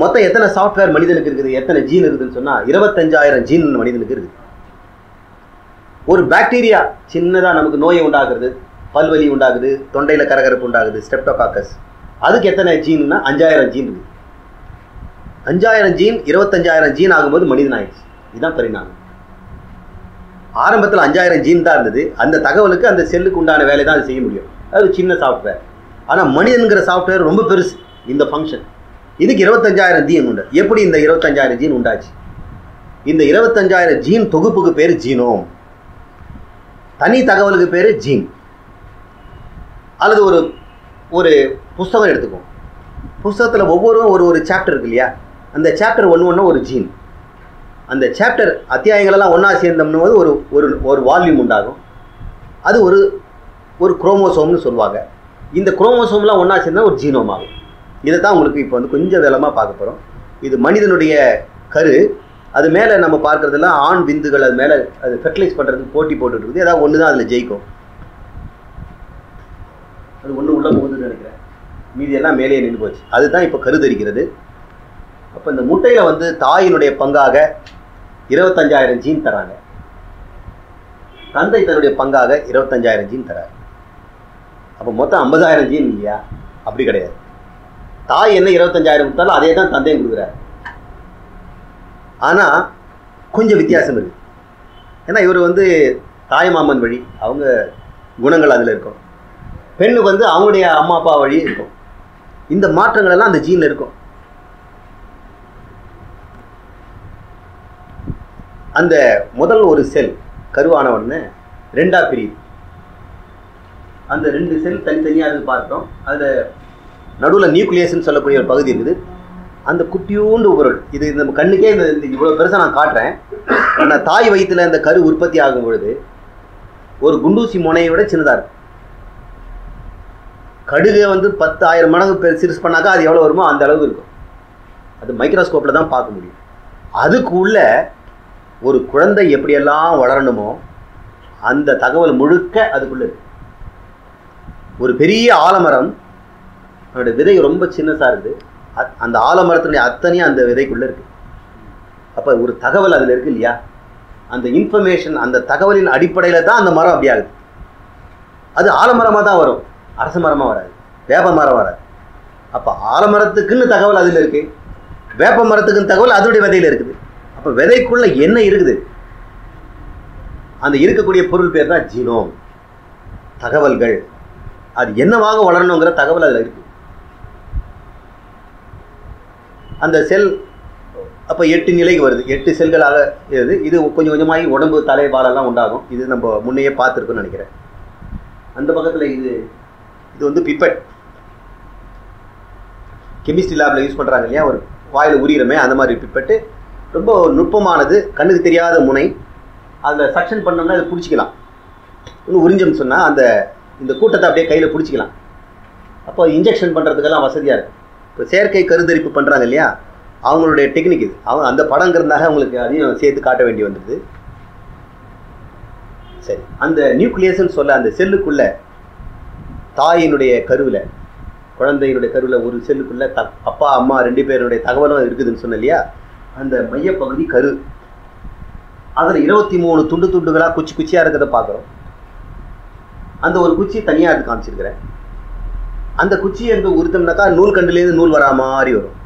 A: மொத்தம் எத்தனை சாஃப்ட்வேர் மனிதனுக்கு இருக்குது, எத்தனை ஜீன் இருக்குதுன்னு சொன்னால் 25,000 ஜீன் மனிதனுக்கு இருக்குது. ஒரு பாக்டீரியா சின்னதாக நமக்கு நோயை உண்டாக்குறது, பல்வலி உண்டாகுது, தொண்டையில் கரகரப்பு உண்டாகுது, ஸ்ட்ரெப்டோகாக்கஸ், அதுக்கு எத்தனை ஜீன்னா 5,000 ஜீன் இருக்குது. 5,000 ஜீன் 25,000 ஜீன் ஆகும்போது மனிதன் ஆயிடுச்சு. இதுதான் பரிணாமம். ஆரம்பத்தில் 5,000 ஜீன் தான் இருந்தது. அந்த தகவலுக்கு அந்த செல்லுக்கு உண்டான வேலை தான் அது செய்ய முடியும். அது சின்ன சாஃப்ட்வேர். ஆனால் மனிதனுங்கிற சாஃப்ட்வேர் ரொம்ப பெருசு. இந்த ஃபங்க்ஷன் இதுக்கு 25,000 ஜீன் உண்டு. எப்படி இந்த 25,000 ஜீன் உண்டாச்சு? இந்த 25,000 ஜீன் தொகுப்புக்கு பேர் ஜீனோம். தனி தகவலுக்கு பேர் ஜீன். அல்லது ஒரு புஸ்தகம் எடுத்துக்கும். புஸ்தகத்தில் ஒவ்வொருவரும் ஒரு சாப்டர் இருக்கு இல்லையா? அந்த சாப்டர் ஒன்று ஒரு ஜீன். அந்த சாப்டர் அத்தியாயங்களெல்லாம் ஒன்றா சேர்ந்தோம்னு ஒரு வால்யூம் உண்டாகும். அது ஒரு குரோமோசோம்னு சொல்லுவாங்க. இந்த குரோமோசோம்லாம் ஒன்றா சேர்ந்தால் ஒரு ஜீனோம் ஆகும். இதை தான் உங்களுக்கு இப்போ வந்து கொஞ்சம் வேலமாக பார்க்க போகிறோம். இது மனிதனுடைய கரு. அது மேலே நம்ம பார்க்குறதெல்லாம் ஆண் விந்துகள். அது மேலே அது ஃபெர்டிலைஸ் பண்ணுறதுக்கு போட்டி போட்டுட்டு இருக்குது. ஏதாவது ஒன்று தான் அதில் ஜெயிக்கும். அது ஒன்று உள்ள போகுதுன்னு நினைக்கிறேன். மீதி எல்லாம் மேலேயே நின்று போச்சு. அதுதான் இப்போ கருதரிக்கிறது. அப்போ இந்த முட்டையில் வந்து தாயினுடைய பங்காக 25,000 ஜீன் தராங்க. தந்தை தன்னுடைய பங்காக 25,000 ஜீன் தராங்க. அப்போ மொத்தம் 50,000 ஜீன் இல்லையா? அப்படி கிடையாது. தாய் என்ன 25,000 கொடுத்தாலும் அதே தான் தந்தையும் கொடுக்குறாரு. ஆனால் கொஞ்சம் வித்தியாசம் இருக்குது. ஏன்னா இவர் வந்து தாய் மாமன் வழி, அவங்க குணங்கள் அதில் இருக்கும். பெண்ணுக்கு வந்து அவங்களுடைய அம்மா அப்பா வழி இருக்கும். இந்த மாற்றங்கள் எல்லாம் அந்த ஜீனில் இருக்கும். அந்த முதல் ஒரு செல் கருவான உடனே 2ஆக பிரியுது. அந்த 2 செல் தனித்தனியாக பார்த்தோம். அதில் நடுவில் நியூக்ளியஸ்ன்னு சொல்லக்கூடிய ஒரு பகுதி இருக்குது. அந்த குட்டியூண்டு பொருள் இது நம்ம கண்ணுக்கே இந்த இவ்வளோ பெருசாக நான் காட்டுறேன். ஆனால் தாய் வயிற்றில் இந்த கரு உற்பத்தி ஆகும் பொழுது ஒரு குண்டூசி முனையை விட சின்னதாக இருக்கும். கடுகை வந்து 10,000 மடங்கு சிறுசு பண்ணாக்கா அது எவ்வளோ வருமோ அந்த அளவுக்கு இருக்கும். அது மைக்ரோஸ்கோப்பில் தான் பார்க்க முடியும். அதுக்கு உள்ள ஒரு குழந்தை எப்படியெல்லாம் வளரணுமோ அந்த தகவல் முழுக்க அதுக்குள்ளே இருக்கு. ஒரு பெரிய ஆலமரம் அதோட விதை ரொம்ப சின்னதாக இருக்குது. அந்த ஆலமரத்தினுடைய அத்தனையும் அந்த விதைக்குள்ளே இருக்குது. அப்போ ஒரு தகவல் அதில் இருக்கு இல்லையா? அந்த இன்ஃபர்மேஷன், அந்த தகவலின் அடிப்படையில் தான் அந்த மரம் அப்படி ஆகுது. அது ஆலமரமாக தான் வரும், அரச மரமாக வராது, வேப்ப மரம் வராது. அப்போ ஆலமரத்துக்குன்னு தகவல் அதில் இருக்குது, வேப்ப மரத்துக்குன்னு தகவல் அதோடைய விதையில் இருக்குது. அப்போ விதைக்குள்ளே என்ன இருக்குது? அந்த இருக்கக்கூடிய பொருள் பேர் தான் ஜீனோம், தகவல்கள். அது என்னவாக வளரணுங்கிற தகவல் அதில் இருக்குது. அந்த செல் அப்போ 8 நிலைக்கு வருது, 8 செல்களாக இருக்குது. இது கொஞ்சம் கொஞ்சமாகி உடம்பு தலைவாலெல்லாம் உண்டாகும். இது நம்ம முன்னையே பார்த்துருக்கோன்னு நினைக்கிறேன். அந்த பக்கத்தில் இது வந்து பிப்பட், கெமிஸ்ட்ரி லேபில் யூஸ் பண்ணுறாங்க இல்லையா, ஒரு வாயில் உரியிறமே அந்த மாதிரி பிப்பட்டு. ரொம்ப நுட்பமானது, கண்ணுக்கு தெரியாத முனை. அதில் சக்ஷன் பண்ணோம்னா அதை பிடிச்சிக்கலாம். இன்னும் உறிஞ்சம்னு சொன்னால் இந்த கூட்டத்தை அப்படியே கையில் பிடிச்சிக்கலாம். அப்போ இன்ஜெக்ஷன் பண்ணுறதுக்கெல்லாம் வசதியாக இருக்குது. இப்போ செயற்கை கருத்தரிப்பு பண்ணுறாங்க இல்லையா, அவங்களுடைய டெக்னிக் இது. அவங்க அந்த படங்கிறதுனால அவங்களுக்கு அதையும் சேர்த்து காட்ட வேண்டி வந்தது. சரி, அந்த நியூக்ளியஸ்ன்னு சொல்ல அந்த செல்லுக்குள்ள தாயினுடைய கருவில், குழந்தையினுடைய கருவில் ஒரு செல்லுக்குள்ள அப்பா அம்மா 2 பேருடைய தகவலும் இருக்குதுன்னு சொன்ன இல்லையா, அந்த மையப்பகுதி கரு. அதில் 23 துண்டு துண்டுகளாக குச்சி குச்சியாக இருக்கிறத பார்க்குறோம். அந்த ஒரு குச்சி தனியாக அது காமிச்சிருக்கிறேன். அந்த குச்சி என்று உறுத்தம்னாக்கா நூல்கண்டுலேருந்து நூல் வரா மாதிரி வரும்.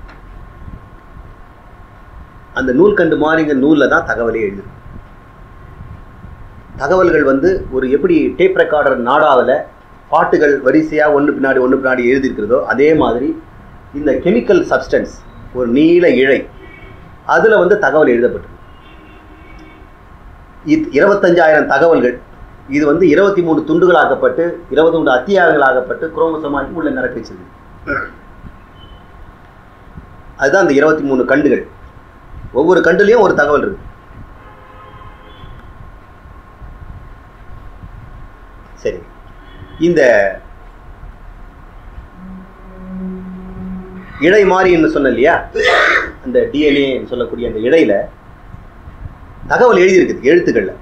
A: அந்த நூல்கண்டு மாதிரிங்க நூலில் தான் தகவலே எழுது. தகவல்கள் வந்து ஒரு எப்படி டேப் ரெக்கார்டர் நாடாவில் பாட்டுகள் வரிசையாக ஒன்று பின்னாடி எழுதியிருக்கிறதோ அதே மாதிரி இந்த கெமிக்கல் சப்ஸ்டன்ஸ் ஒரு நீல இழை அதில் வந்து தகவல் எழுதப்பட்டிருக்கு. 25,000 தகவல்கள். இது வந்து 23 துண்டுகளாகப்பட்டு 23 அத்தியாயங்களாகப்பட்டு குரோமோசோமாகி உள்ள நிரப்பிச்சது. அதுதான் அந்த 23 கண்டுகள். ஒவ்வொரு கண்டுலையும் ஒரு தகவல் இருக்கு. சரி, இந்த இழை மாறின்னு சொன்ன இல்லையா, அந்த டிஎன்ஏ சொல்லக்கூடிய அந்த இழையில தகவல் எழுதியிருக்குது எழுத்துக்களில்.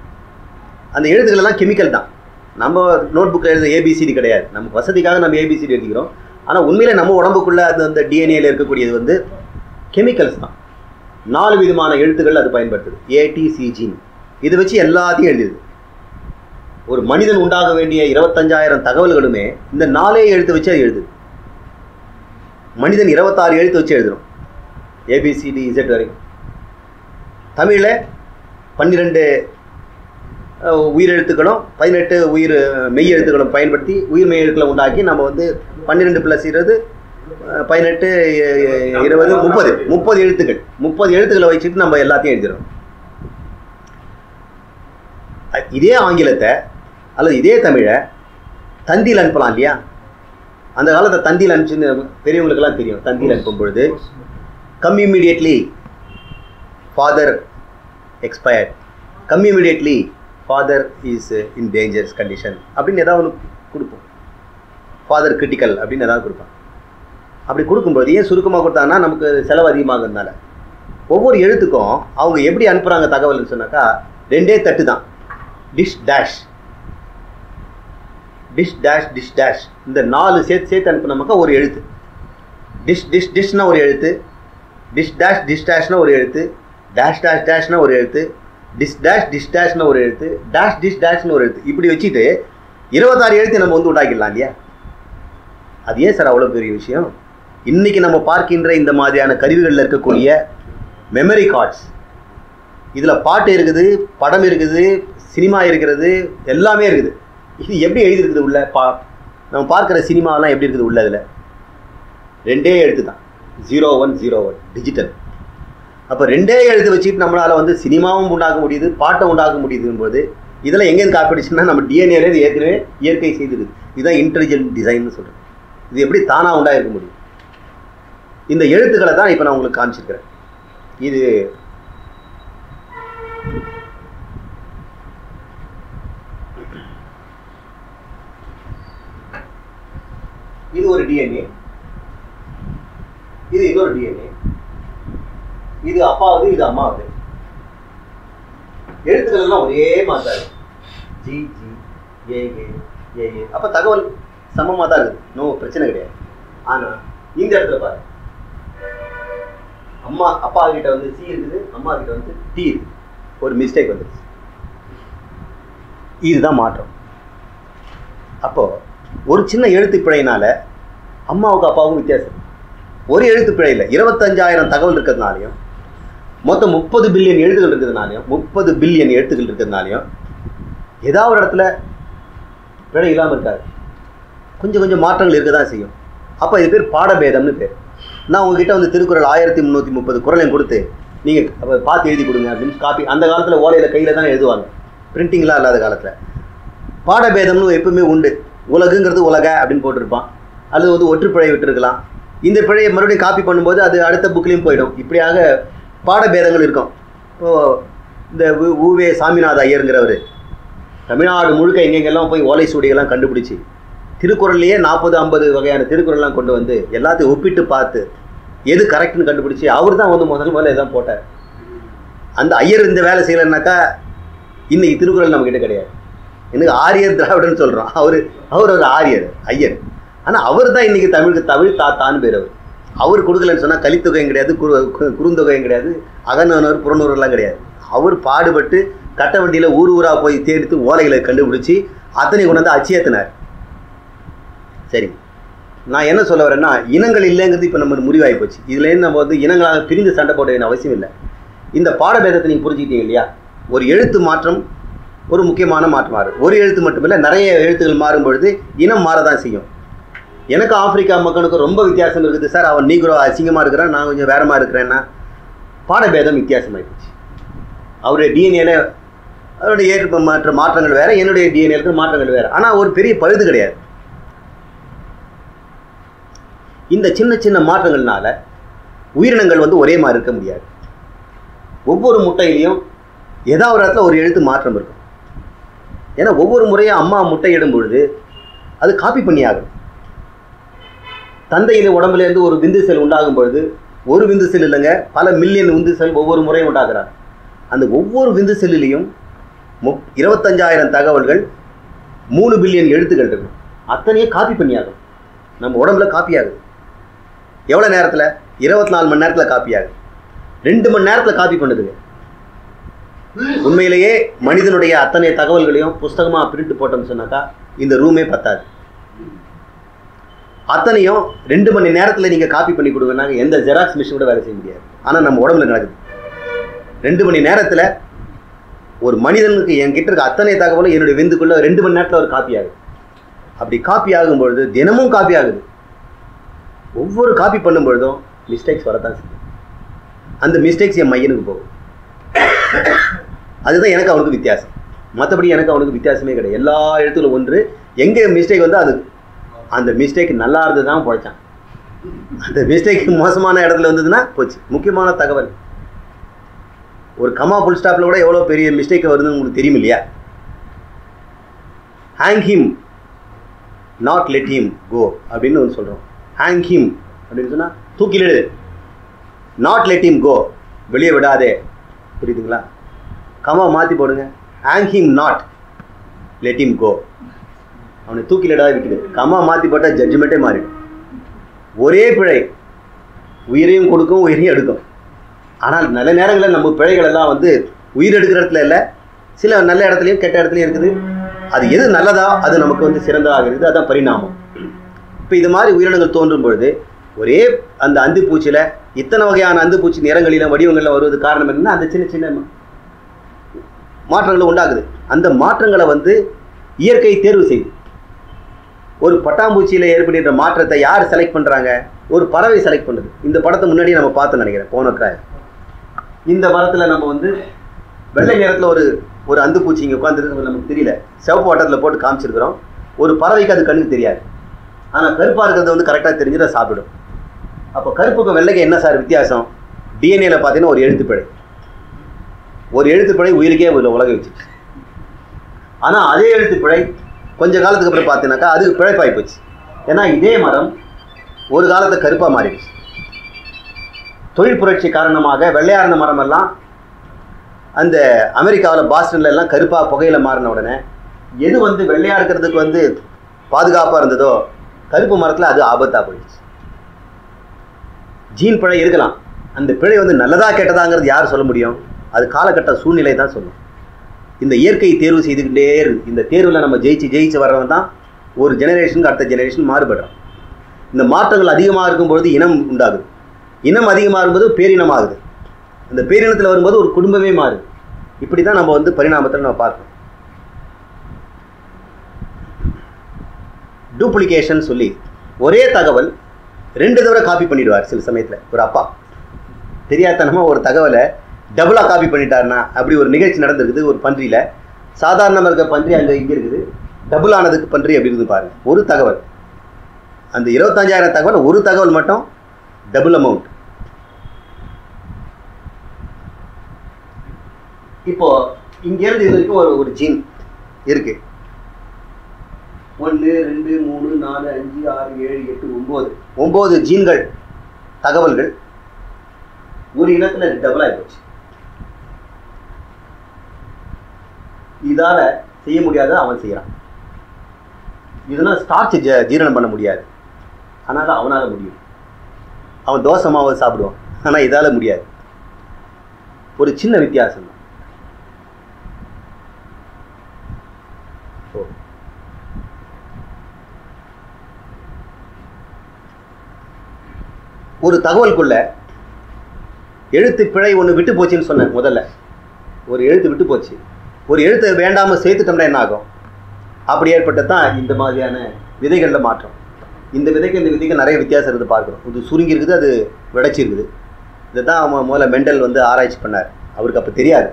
A: அந்த எழுத்துக்கள் எல்லாம் கெமிக்கல் தான். நம்ம நோட் புக்கில் எழுத ஏபிசிடி கிடையாது. நமக்கு வசதிக்காக நம்ம ஏபிசிடி எழுதிக்கிறோம். ஆனால் உண்மையிலே நம்ம உடம்புக்குள்ளே அந்த டிஎன்ஏல இருக்கக்கூடியது வந்து கெமிக்கல்ஸ் தான். 4 விதமான எழுத்துக்கள் அது பயன்படுத்துது. ஏடிசிஜின் இதை வச்சு எல்லாத்தையும் எழுதிடுது. ஒரு மனிதன் உண்டாக வேண்டிய 25,000 தகவல்களுமே இந்த 4 எழுத்து வச்சு அது எழுதுது. மனிதன் 26 எழுத்து வச்சு எழுதுறோம், ஏபிசிடி இசட் வரைக்கும். தமிழில் 12 உயிரெழுத்துக்களும் 18 மெய் எழுத்துக்களும் பயன்படுத்தி உயிர் மெய் எழுத்துக்களை உண்டாக்கி நம்ம வந்து 12 + 20 18 20 30 எழுத்துக்கள் 30 எழுத்துக்களை வச்சுட்டு நம்ம எல்லாத்தையும் எழுதுறோம். இதே ஆங்கிலத்தை அல்லது இதே தமிழை தந்தியில் அனுப்பலாம் இல்லையா? அந்த காலத்தை தந்தியில் அனுப்பிச்சுன்னு பெரியவங்களுக்கெல்லாம் தெரியும். தந்தியில் அனுப்பும் பொழுது come immediately father expired, come immediately father is in dangerous condition அப்படின்னு ஏதாவது ஒன்று கொடுப்போம். ஃபாதர் கிரிட்டிக்கல் அப்படின்னு ஏதாவது கொடுப்போம். அப்படி கொடுக்கும்போது ஏன் சுருக்கமாக கொடுத்தாங்கன்னா நமக்கு செலவு அதிகமாகிறதுனால ஒவ்வொரு எழுத்துக்கும் அவங்க எப்படி அனுப்புகிறாங்க தகவல்னு சொன்னாக்கா 2 தட்டு தான். Dish dash dish dash dish dash இந்த 4 சேர்த்து அனுப்புனோம்னாக்கா ஒரு எழுத்து. டிஷ் டிஷ் டிஷ்னா ஒரு எழுத்து, டிஷ் டேஷ்னா ஒரு எழுத்து, டேஷ் டேஷ் டேஷ்னா ஒரு எழுத்து, டிஷ் டேஷ்னா ஒரு எழுத்து, டிஷ் டேஷ்னு ஒரு எழுத்து. இப்படி வச்சுட்டு 26 எழுத்து நம்ம வந்து உண்டாக்கிடலாம் இல்லையா? அது ஏன் சார் அவ்வளோ பெரிய விஷயம்? இன்றைக்கி நம்ம பார்க்கின்ற இந்த மாதிரியான கருவிகளில் இருக்கக்கூடிய மெமரி கார்ட்ஸ், இதில் பாட்டு இருக்குது, படம் இருக்குது, சினிமா இருக்கிறது, எல்லாமே இருக்குது. இது எப்படி எழுதிருக்குது உள்ள? நம்ம பார்க்குற சினிமாவெலாம் எப்படி இருக்குது உள்ள? அதில் 2 எழுத்து தான், 0101 டிஜிட்டல். அப்போ 2 எழுத்து வச்சுட்டு நம்மளால் வந்து சினிமாவும் உண்டாக்க முடியுது, பாட்டை உண்டாக்க முடியுதுங்கும்போது இதெல்லாம் எங்கேருந்து காப்பிடுச்சுன்னா நம்ம டிஎன்ஏல இது ஏற்கனவே இயற்கை செய்திருக்குது. இதுதான் இன்டெலிஜென்ட் டிசைன்னு சொல்கிறேன். இது எப்படி தானாக உண்டாயிருக்க முடியும்? இந்த எழுத்துக்களை தான் இப்போ நான் உங்களுக்கு காமிச்சிருக்கிறேன். இது ஒரு டிஎன்ஏ, இது இன்னொரு டிஎன்ஏ, இது அப்பாவது இது அம்மாவது. எழுத்துக்கள் எல்லாம் ஒரே மாதிரி ஜி ஜி ஏ ஏ ஏ ஏ. அப்போ தகவல் சமமாக தான் இருக்குது, நோ பிரச்சனை கிடையாது. ஆனால் இந்த இடத்துல பாரு, அப்பா கிட்ட வந்து சி இருக்குது, அம்மா கிட்ட வந்து டி இருக்குது. ஒரு மிஸ்டேக் வந்துருச்சு. இதுதான் மாற்றம். அப்போ ஒரு சின்ன எழுத்து பிழையினால அம்மாவுக்கு அப்பாவுக்கும் வித்தியாசம். ஒரு எழுத்து பிழையில் 25,000 தகவல் இருக்கிறதுனாலையும், மொத்தம் 30 பில்லியன் எழுத்துக்கள் இருக்கிறதுனாலையும், 30 பில்லியன் எழுத்துக்கள் இருக்கிறதுனாலையும் ஏதாவது ஒரு இடத்துல பிழை இல்லாமல் இருக்காது. கொஞ்சம் கொஞ்சம் மாற்றங்கள் இருக்க தான் செய்யும். அப்போ இது பேர் பாடபேதம்னு பேர். நான் உங்ககிட்ட வந்து திருக்குறள் 1330 குறளையும் கொடுத்து நீங்கள் அப்போ பார்த்து எழுதி கொடுங்க அப்படின்னு காப்பி. அந்த காலத்தில் ஓலையில் கையில் தான் எழுதுவாங்க, பிரிண்டிங்லாம் இல்லாத காலத்தில். பாடபேதம்னு எப்பவுமே உண்டு. உலகுங்கிறது உலக அப்படின்னு போட்டிருப்பான், அது வந்து ஒற்றுப்பிழை விட்டுருக்கலாம். இந்த பிழையை மறுபடியும் காப்பி பண்ணும்போது அது அடுத்த புக்லேயும் போயிடும். இப்படியாக பாடபேதங்கள் இருக்கும். இப்போது இந்த உவே சாமிநாத ஐயருங்கிறவர் தமிழ்நாடு முழுக்க எங்கெங்கெல்லாம் போய் ஓலை சுவடிகள்லாம் கண்டுபிடிச்சி திருக்குறள்லேயே 40-50 வகையான திருக்குறள்லாம் கொண்டு வந்து எல்லாத்தையும் ஒப்பிட்டு பார்த்து எது கரெக்ட்னு கண்டுபிடிச்சி அவர் தான் வந்து முதல்ல இதான் போட்டார். அந்த ஐயர் இந்த வேலை செய்யலைன்னாக்கா இன்னைக்கு திருக்குறள் நம்மக்கிட்ட கிடையாது. எனக்கு ஆரியர் திராவிடன்னு சொல்கிறோம், அவர் ஒரு ஆரியர் ஐயர். ஆனால் அவர் தான் இன்றைக்கி தமிழ் தாத்தான்னு பேர். அவர் கொடுக்கலன்னு சொன்னால் கலித்தொகையும் கிடையாது, குறுந்தொகையும் கிடையாது, அகநூறு புறநூறுலாம் கிடையாது. அவர் பாடுபட்டு கட்ட வண்டியில் ஊராக போய் தேடித்து ஓலைகளை கண்டுபிடிச்சி அத்தனை கொண்டு வந்து அச்சியத்தினார். சரி, நான் என்ன சொல்ல வரேன்னா, இனங்கள் இல்லைங்கிறது இப்போ நம்ம முடிவாகி போச்சு. இதுலேருந்து நம்ம வந்து இனங்களாக பிரிந்து சண்டை போட வேண்டிய அவசியம் இல்லை. இந்த பாடபேதத்தை நீங்கள் புரிஞ்சுக்கிட்டீங்க இல்லையா? ஒரு எழுத்து மாற்றம் ஒரு முக்கியமான மாற்றமாக இருக்குது. ஒரு எழுத்து மட்டுமில்லை, நிறைய எழுத்துக்கள் மாறும் பொழுது இனம் மாறதான் செய்யும். எனக்கு ஆப்பிரிக்கா மக்களுக்கு ரொம்ப வித்தியாசம் இருக்குது சார். அவன் நீக்ரோ அசிங்கமாக இருக்கிறான், நான் கொஞ்சம் வேறமாக இருக்கிறேன்னா பாடபேதம் வித்தியாசமாகிடுச்சு. அவருடைய டிஎன்ஏல அவருடைய மாற்றங்கள் வேறு, என்னுடைய டிஎன்ஏ இருக்கிற மாற்றங்கள் வேறு. ஆனால் ஒரு பெரிய பழுது கிடையாது. இந்த சின்ன சின்ன மாற்றங்கள்னால உயிரினங்கள் வந்து ஒரே மாதிரி இருக்க முடியாது. ஒவ்வொரு முட்டையிலையும் ஏதாவது ஒரு இடத்துல ஒரு எழுத்து மாற்றம் இருக்கும். ஏன்னா ஒவ்வொரு முறையும் அம்மா முட்டையிடும் பொழுது அது காப்பி பண்ணி ஆகும். தந்தையில் உடம்புலேருந்து ஒரு விந்து செல் உண்டாகும் பொழுது ஒரு விந்து செல் இல்லைங்க, பல மில்லியன் விந்து செல் ஒவ்வொரு முறையும் உண்டாக்குறாங்க. அந்த ஒவ்வொரு விந்து செல்லிலையும் 25,000 தகவல்கள், 3 பில்லியன் எழுத்துக்கள் இருக்கும். அத்தனையும் காப்பி பண்ணி ஆகும். நம்ம உடம்புல காப்பி ஆகுது. எவ்வளோ நேரத்தில்? 24 மணி நேரத்தில் காப்பி ஆகுது. 2 மணி நேரத்தில் காப்பி பண்ணுதுங்க. உண்மையிலேயே மனிதனுடைய அத்தனை தகவல்களையும் புஸ்தகமாக பிரிண்ட் போட்டோம்னு சொன்னாக்கா இந்த ரூமே பத்தாது. அத்தனையும் 2 மணி நேரத்தில் நீங்கள் காப்பி பண்ணி கொடுங்கன்னாங்க எந்த ஜெராக்ஸ் மிஷின் கூட வேலை செய்ய முடியாது. ஆனால் நம்ம உடம்புல நடக்குது. 2 மணி நேரத்தில் ஒரு மனிதனுக்கு என்கிட்ட இருக்க அத்தனை தகவலும் என்னுடைய விந்துக்குள்ளே 2 மணி நேரத்தில் ஒரு காப்பி ஆகுது. அப்படி காப்பி ஆகும்பொழுது தினமும் காப்பி ஆகுது. ஒவ்வொரு காப்பி பண்ணும் பொழுதும் மிஸ்டேக்ஸ் வரத்தான் செய்யும். அந்த மிஸ்டேக்ஸ் என் மையனுக்கு போகும். அதுதான் எனக்கு அவனுக்கு வித்தியாசம். மற்றபடி எனக்கு அவனுக்கு வித்தியாசமே கிடையாது. எல்லா எழுத்துக்களும் ஒன்று. எங்கே மிஸ்டேக் வந்து அது அந்த மிஸ்டேக் நல்லா இருந்தது தான் போயிச்சான். அந்த மிஸ்டேக் மோசமான இடத்துல வந்ததுன்னா போச்சு. முக்கியமான தகவல், ஒரு கமா ஃபுல் ஸ்டாப்பில் கூட எவ்வளோ பெரிய மிஸ்டேக் வருதுன்னு உங்களுக்கு தெரியும் இல்லையா? Hang him not let him go அப்படின்னு ஒன்று சொல்கிறோம். ஹேங் ஹிம் அப்படின்னு சொன்னால் தூக்கிலிடு, நாட் லெட் ஹிம் கோ வெளியே விடாதே. புரியுதுங்களா? கமா மாற்றி போடுங்க. Hang him not let him go. அவனை தூக்கிலடா விட்டுடு. கம்மா மாற்றி போட்டால் ஜட்ஜ்மெண்ட்டே மாறிடும். ஒரே பிழை உயிரையும் கொடுக்கும், உயிரையும் எடுக்கும். ஆனால் நல்ல நேரங்களில் நம்ம பிழைகள் எல்லாம் வந்து உயிர் எடுக்கிற இடத்துல இல்லை, சில நல்ல இடத்துலையும் கெட்ட இடத்துலையும் இருக்குது. அது எது நல்லதா அது நமக்கு வந்து சிறந்ததாக இருக்குது. அதுதான் பரிணாமம். இப்போ இது மாதிரி உயிரினங்கள் தோன்றும் பொழுது ஒரே அந்த அந்துப்பூச்சியில் இத்தனை வகையான அந்துப்பூச்சி நிறங்களிலும் வடிவங்களில் வருவது காரணம் என்னன்னா அந்த சின்ன சின்ன மாற்றங்களை உண்டாகுது. அந்த மாற்றங்களை வந்து இயற்கை தேர்வு செய்யுது. ஒரு பட்டாம்பூச்சியில் ஏற்படுகின்ற மாற்றத்தை யார் செலக்ட் பண்ணுறாங்க? ஒரு பறவை செலக்ட் பண்ணுது. இந்த படத்தை முன்னாடியே நம்ம பார்த்து நினைக்கிறேன். போன கிராய் இந்த மரத்தில் நம்ம வந்து வெள்ளை நேரத்தில் ஒரு அந்துப்பூச்சி இங்கே உட்காந்துருக்கு, நமக்கு தெரியல. சிவப்பு வட்டத்தில் போட்டு காமிச்சிருக்கிறோம். ஒரு பறவைக்கு அது கண்ணுக்கு தெரியாது. ஆனால் கருப்பாக இருக்கிறது வந்து கரெக்டாக தெரிஞ்சுட்டு அதை சாப்பிடும். அப்போ கருப்புக்கும் வெள்ளைக்கு என்ன சார் வித்தியாசம்? டிஎன்ஏல பார்த்தீங்கன்னா ஒரு எழுத்துப்பிழை. ஒரு எழுத்துப்பிழை உயிருக்கே உலக வச்சுச்சு. ஆனால் அதே எழுத்துப்பிழை கொஞ்ச காலத்துக்கு அப்புறம் பார்த்தீங்கன்னாக்கா அதுக்கு பிழைப்பாகி போச்சு. ஏன்னா இதே மரம் ஒரு காலத்தை கருப்பாக மாறிடுச்சு. தொழில் புரட்சி காரணமாக வெள்ளையார்ந்த மரமெல்லாம் அந்த அமெரிக்காவில் பாஸ்டன்ல எல்லாம் கருப்பாக புகையில மாறின உடனே எது வந்து வெள்ளையாக இருக்கிறதுக்கு வந்து பாதுகாப்பாக இருந்ததோ கருப்பு மரத்தில் அது ஆபத்தாக போயிடுச்சு. ஜீன் பிழை இருக்கலாம். அந்த பிழை வந்து நல்லதா கெட்டதாங்கிறது யார் சொல்ல முடியும்? அது காலகட்ட சூழ்நிலை தான் சொல்லும். இந்த இயற்கை தேர்வு செய்துக்கிட்டே இருக்கு. இந்த தேர்வில் நம்ம ஜெயிச்சு வர்றவன் தான் ஒரு ஜெனரேஷனுக்கு அடுத்த ஜெனரேஷன் மாறுபடுறோம். இந்த மாற்றங்கள் அதிகமாக இருக்கும்பொழுது இனம் உண்டாகுது. இனம் அதிகமாக இருக்கும்போது பேரினம் ஆகுது. அந்த பேரினத்தில் வரும்போது ஒரு குடும்பமே மாறுது. இப்படி தான் நம்ம வந்து பரிணாமத்தில் நம்ம பார்க்கணும். டூப்ளிகேஷன் சொல்லி ஒரே தகவல் 2 தடவை காப்பி பண்ணிடுவார் சில சமயத்தில். ஒரு அப்பா தெரியாதனமாக ஒரு தகவலை டபுளாக காப்பி பண்ணிட்டாருன்னா, அப்படி ஒரு நிகழ்ச்சி நடந்திருக்குது. ஒரு பன்றியில் சாதாரணமாக இருக்க பன்றி அங்கே இங்கே இருக்குது, டபுள் ஆனதுக்கு பன்றி அப்படி இருக்குது பாருங்க. ஒரு தகவல், அந்த 25,000 தகவல், ஒரு தகவல் மட்டும் டபுள் அமௌண்ட். இப்போ இங்கேருந்து இது வரைக்கும் ஒரு ஜீன் இருக்கு. 1 2 3 4 5 6 7 8 9 ஜீன்கள் தகவல்கள் ஒரு இனத்துல டபுள் ஆகி போச்சு. இதால செய்ய முடியாத அவன் செய்யறான். இதெல்லாம் ஸ்டார்ச் ஜீரணம் பண்ண முடியாது, ஆனால அவனால முடியும். அவன் தோசை மாவை சாப்பிடுவான், ஆனா இதால முடியாது. ஒரு சின்ன வித்தியாசம் தான். ஒரு தகவலுக்குள்ள எழுத்து பிழை ஒன்று விட்டு போச்சுன்னு சொன்னேன் முதல்ல. ஒரு எழுத்து விட்டு போச்சு. ஒரு எழுத்தை வேண்டாமல் சேர்த்துட்டோம்னா என்ன ஆகும்? அப்படி ஏற்பட்டு தான் இந்த மாதிரியான விதைகளில் மாற்றம். இந்த விதைக்கு இந்த விதைக்கு நிறைய வித்தியாசம் இருக்குது பார்க்குறோம். இது சுருங்கி இருக்குது, அது விளைச்சிருக்குது. இதை தான் அவன் முதல்ல மெண்டல் வந்து ஆராய்ச்சி பண்ணார். அவருக்கு அப்போ தெரியாது.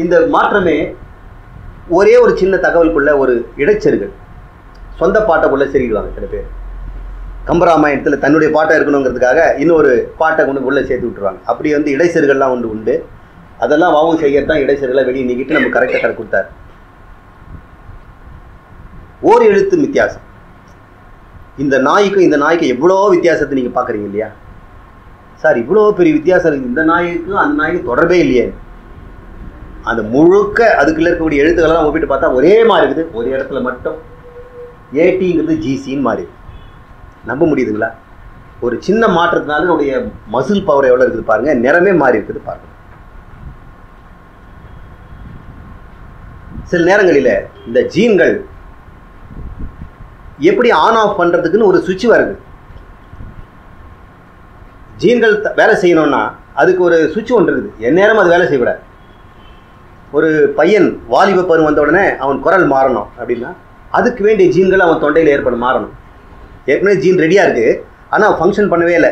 A: இந்த மாற்றமே ஒரே ஒரு சின்ன தகவலுக்குள்ள ஒரு இடைச்செருகள் சொந்த பாட்டைக்குள்ளே செருகிடுவாங்க சில பேர். கம்பராமாயணத்தில் தன்னுடைய பாட்டை இருக்கணுங்கிறதுக்காக இன்னொரு பாட்டை கொண்டு உள்ளே சேர்த்து விட்டுருவாங்க. அப்படி வந்து இடைச்செருகள்லாம் உண்டு. அதெல்லாம் வாவும் செய்கிறது தான் இடைச்செருகளை வெளியே நீக்கிட்டு நம்ம கரெக்டாக கடை கொடுத்தாரு. ஓர் எழுத்து வித்தியாசம். இந்த நாய்க்கும் இந்த நாய்க்கும் எவ்வளோ வித்தியாசத்தை நீங்கள் பார்க்குறீங்க இல்லையா சார்? இவ்வளோ பெரிய வித்தியாசம் இருக்குது. இந்த நாய்க்கும் அந்த நாய்க்கும் தொடர்பே இல்லையே. அந்த முழுக்க அதுக்குள்ளே இருக்கக்கூடிய எழுத்துக்கள்லாம் ஒப்பிட்டு பார்த்தா ஒரே மாதிரி இருக்குது. ஒரு இடத்துல மட்டும் ஏடிங்கிறது ஜிசின்னு மாறி நம்ப முடியுதுங்களா? ஒரு சின்ன மாற்றத்தினால நம்முடைய மசில் பவர் எவ்வளோ இருக்குது பாருங்க. நிறமே மாறி இருக்குது பாருங்க. சில நேரங்களில் இந்த ஜீன்கள் எப்படி ஆன் ஆஃப் பண்றதுக்குன்னு ஒரு சுவிட்ச் வருது. ஜீன்கள் வேலை செய்யணும்னா அதுக்கு ஒரு சுவிட்ச் ஒன்று இருக்குது. எந்நேரம் அது வேலை செய்யக்கூடாது. ஒரு பையன் வாலிப பருவம் வந்த உடனே அவன் குரல் மாறணும் அப்படின்னா அதுக்கு வேண்டிய ஜீன்கள் அவன் தொண்டையில் ஏற்படும் மாறணும். ஏற்கனவே ஜீன் ரெடியாக இருக்குது, ஆனால் ஃபங்க்ஷன் பண்ணவே இல்லை.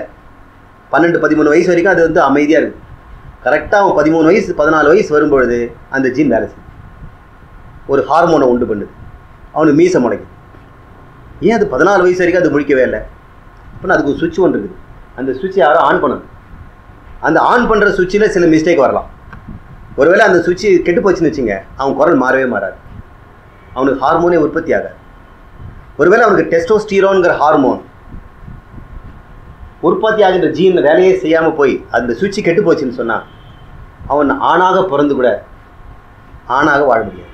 A: 12-13 வயசு வரைக்கும் அது வந்து அமைதியாக இருக்குது. கரெக்டாக அவன் 13 வயசு 14 வயசு வரும்பொழுது அந்த ஜீன் வேலை செய்யும். ஒரு ஹார்மோனை உண்டு பண்ணுது. அவனுக்கு மீசை முளைக்குது. ஏன் அது 14 வயசு வரைக்கும் அது முழிக்கவே இல்லை? அப்படின்னா அதுக்கு ஒரு சுவிட்ச் ஒன்று இருக்குது. அந்த சுவிட்சை யாரும் ஆன் பண்ணணும். அந்த ஆன் பண்ணுற சுவிட்சில் சில மிஸ்டேக் வரலாம். ஒருவேளை அந்த சுவிட்சு கெட்டு போச்சுன்னு வச்சுங்க, அவன் குரல் மாறவே மாறாது. அவனுக்கு ஹார்மோனே உற்பத்தி ஆகாது. ஒருவேளை அவனுக்கு டெஸ்டோஸ்டீரோன்கிற ஹார்மோன் உற்பத்தி ஆகின்ற ஜீன் வேலையே செய்யாமல் போய் அந்த சுவிட்சு கெட்டு போச்சுன்னு சொன்னால் அவன் ஆணாக பிறந்து கூட ஆணாக வாழ முடியாது.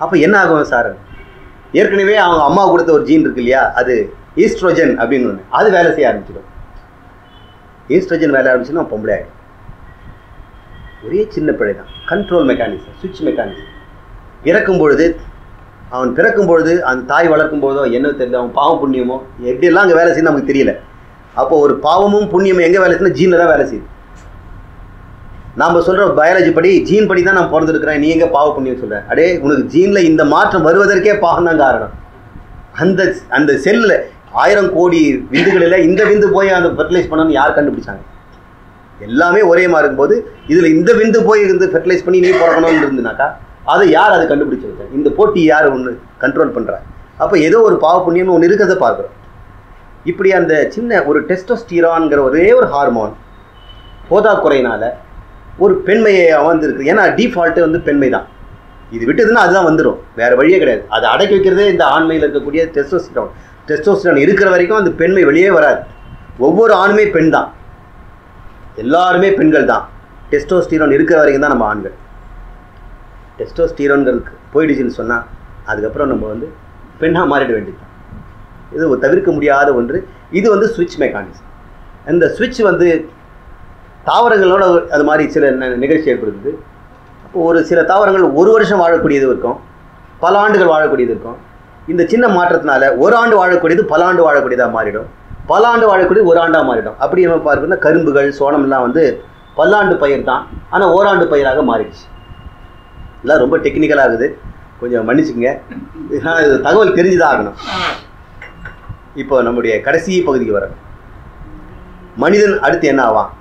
A: அப்போ என்ன ஆகும் சார்? ஏற்கனவே அவங்க அம்மா கொடுத்த ஒரு ஜீன் இருக்கு இல்லையா, அது ஈஸ்ட்ரோஜன் அப்படின்னு ஒன்று, அது வேலை செய்ய ஆரம்பிச்சிடும். ஈஸ்ட்ரோஜன் வேலை ஆரம்பிச்சுன்னா பொம்பளை ஆகிடும். ஒரே சின்ன பிழை தான், கண்ட்ரோல் மெக்கானிசம், சுவிட்ச் மெக்கானிசம். அவன் பிறக்கும் பொழுது அந்த தாய் வளர்க்கும் பொழுதோ என்ன தெரியல, அவன் பாவம் புண்ணியமோ எப்படியெல்லாம் அங்கே வேலை செய்யணும் நமக்கு தெரியல. அப்போ ஒரு பாவமும் புண்ணியமும் எங்கே வேலை செய்யணும்? ஜீனில் தான் வேலை செய்யுது. நாம் சொல்கிற பயாலஜி படி ஜீன் படி தான் நான் பிறந்திருக்கிறேன், நீ எங்கே பாவ புண்ணியம் சொல்கிறேன்? அடே, உனக்கு ஜீனில் இந்த மாற்றம் வருவதற்கே பாவம் தான் காரணம். அந்த செல்லில் 1000 கோடி விந்துகளில் இந்த விந்து போய் அந்த ஃபெர்டிலைஸ் பண்ணணும்னு யார் கண்டுபிடிச்சாங்க? எல்லாமே ஒரே மாதிரி இருக்கும்போது இதில் இந்த விந்து போய் இருந்து ஃபெர்டிலைஸ் பண்ணி நீ பிறக்கணும்னு இருந்துனாக்கா அதை யார் அதை கண்டுபிடிச்சிருக்க? இந்த போட்டி யார் ஒன்று கண்ட்ரோல் பண்ணுறா? அப்போ ஏதோ ஒரு பாவ புண்ணியம்னு ஒன்று இருக்கிறத பார்க்குறோம். இப்படி அந்த சின்ன ஒரு டெஸ்டோஸ்டிரான்கிற ஒரே ஒரு ஹார்மோன் போதாக்குறையினால் ஒரு பெண்மையை வந்துருக்கு. ஏன்னா டிஃபால்ட்டு பெண்மை தான். இது விட்டதுன்னா அதுதான் வந்துடும், வேறு வழியே கிடையாது. அதை அடக்கி வைக்கிறதே இந்த ஆண்மையில் இருக்கக்கூடிய டெஸ்டோஸ்டிரான். டெஸ்டோஸ்டிரான் இருக்கிற வரைக்கும் அந்த பெண்மை வெளியே வராது. ஒவ்வொரு ஆணுமே பெண் தான், எல்லாருமே பெண்கள் தான். டெஸ்டோஸ்டிரான் இருக்கிற வரைக்கும் தான் நம்ம ஆண்கள். டெஸ்டோஸ்டிரான்களுக்கு போயிடுச்சுன்னு சொன்னால் அதுக்கப்புறம் நம்ம பெண்ணாக மாறிட வேண்டியது. இது தவிர்க்க முடியாத ஒன்று. இது சுவிட்ச் மெக்கானிசம். இந்த சுவிட்ச் தாவரங்களோட அது மாதிரி சில நிகழ்ச்சி ஏற்படுத்துது. ஒரு சில தாவரங்கள் 1 வருஷம் வாழக்கூடியது இருக்கும், பல ஆண்டுகள் வாழக்கூடியது இருக்கும். இந்த சின்ன மாற்றத்தினால 1 ஆண்டு வாழக்கூடியது பல ஆண்டு வாழக்கூடியதாக மாறிடும், பல ஆண்டு வாழக்கூடியது 1 ஆண்டாக மாறிடும். அப்படி நம்ம பார்க்கணும்னா கரும்புகள், சோளம்லாம் பல்லாண்டு பயிர் தான், ஆனால் ஓராண்டு பயிராக மாறிடுச்சு. எல்லாம் ரொம்ப டெக்னிக்கலாக இருக்குது, கொஞ்சம் மன்னிச்சுங்க. இது தகவல் தெரிஞ்சுதான் ஆகணும். இப்போ நம்முடைய கடைசி பகுதிக்கு வரணும். மனிதன் அடுத்து என்ன ஆவான்?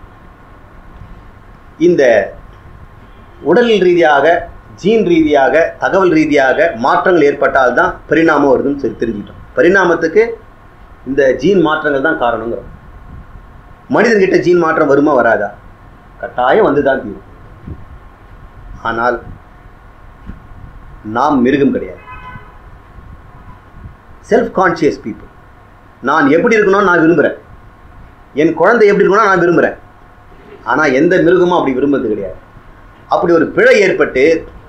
A: இந்த உடல் ரீதியாக, ஜீன் ரீதியாக, தகவல் ரீதியாக மாற்றங்கள் ஏற்பட்டால் தான் பரிணாமம் வருதுன்னு சொல்லி தெரிஞ்சுக்கிட்டோம். பரிணாமத்துக்கு இந்த ஜீன் மாற்றங்கள் தான் காரணங்கிறோம். மனிதன்கிட்ட ஜீன் மாற்றம் வருமா வராதா? கட்டாயம் வந்து தான் தீரும். ஆனால் நாம் மிருகம் கிடையாது. Self conscious people. நான் எப்படி இருக்கணும்னு நான் விரும்புகிறேன், என் குழந்தை எப்படி இருக்கணும்னு நான் விரும்புகிறேன். ஆனால் எந்த மிருகமும் அப்படி விரும்புறது கிடையாது. அப்படி ஒரு பிழை ஏற்பட்டு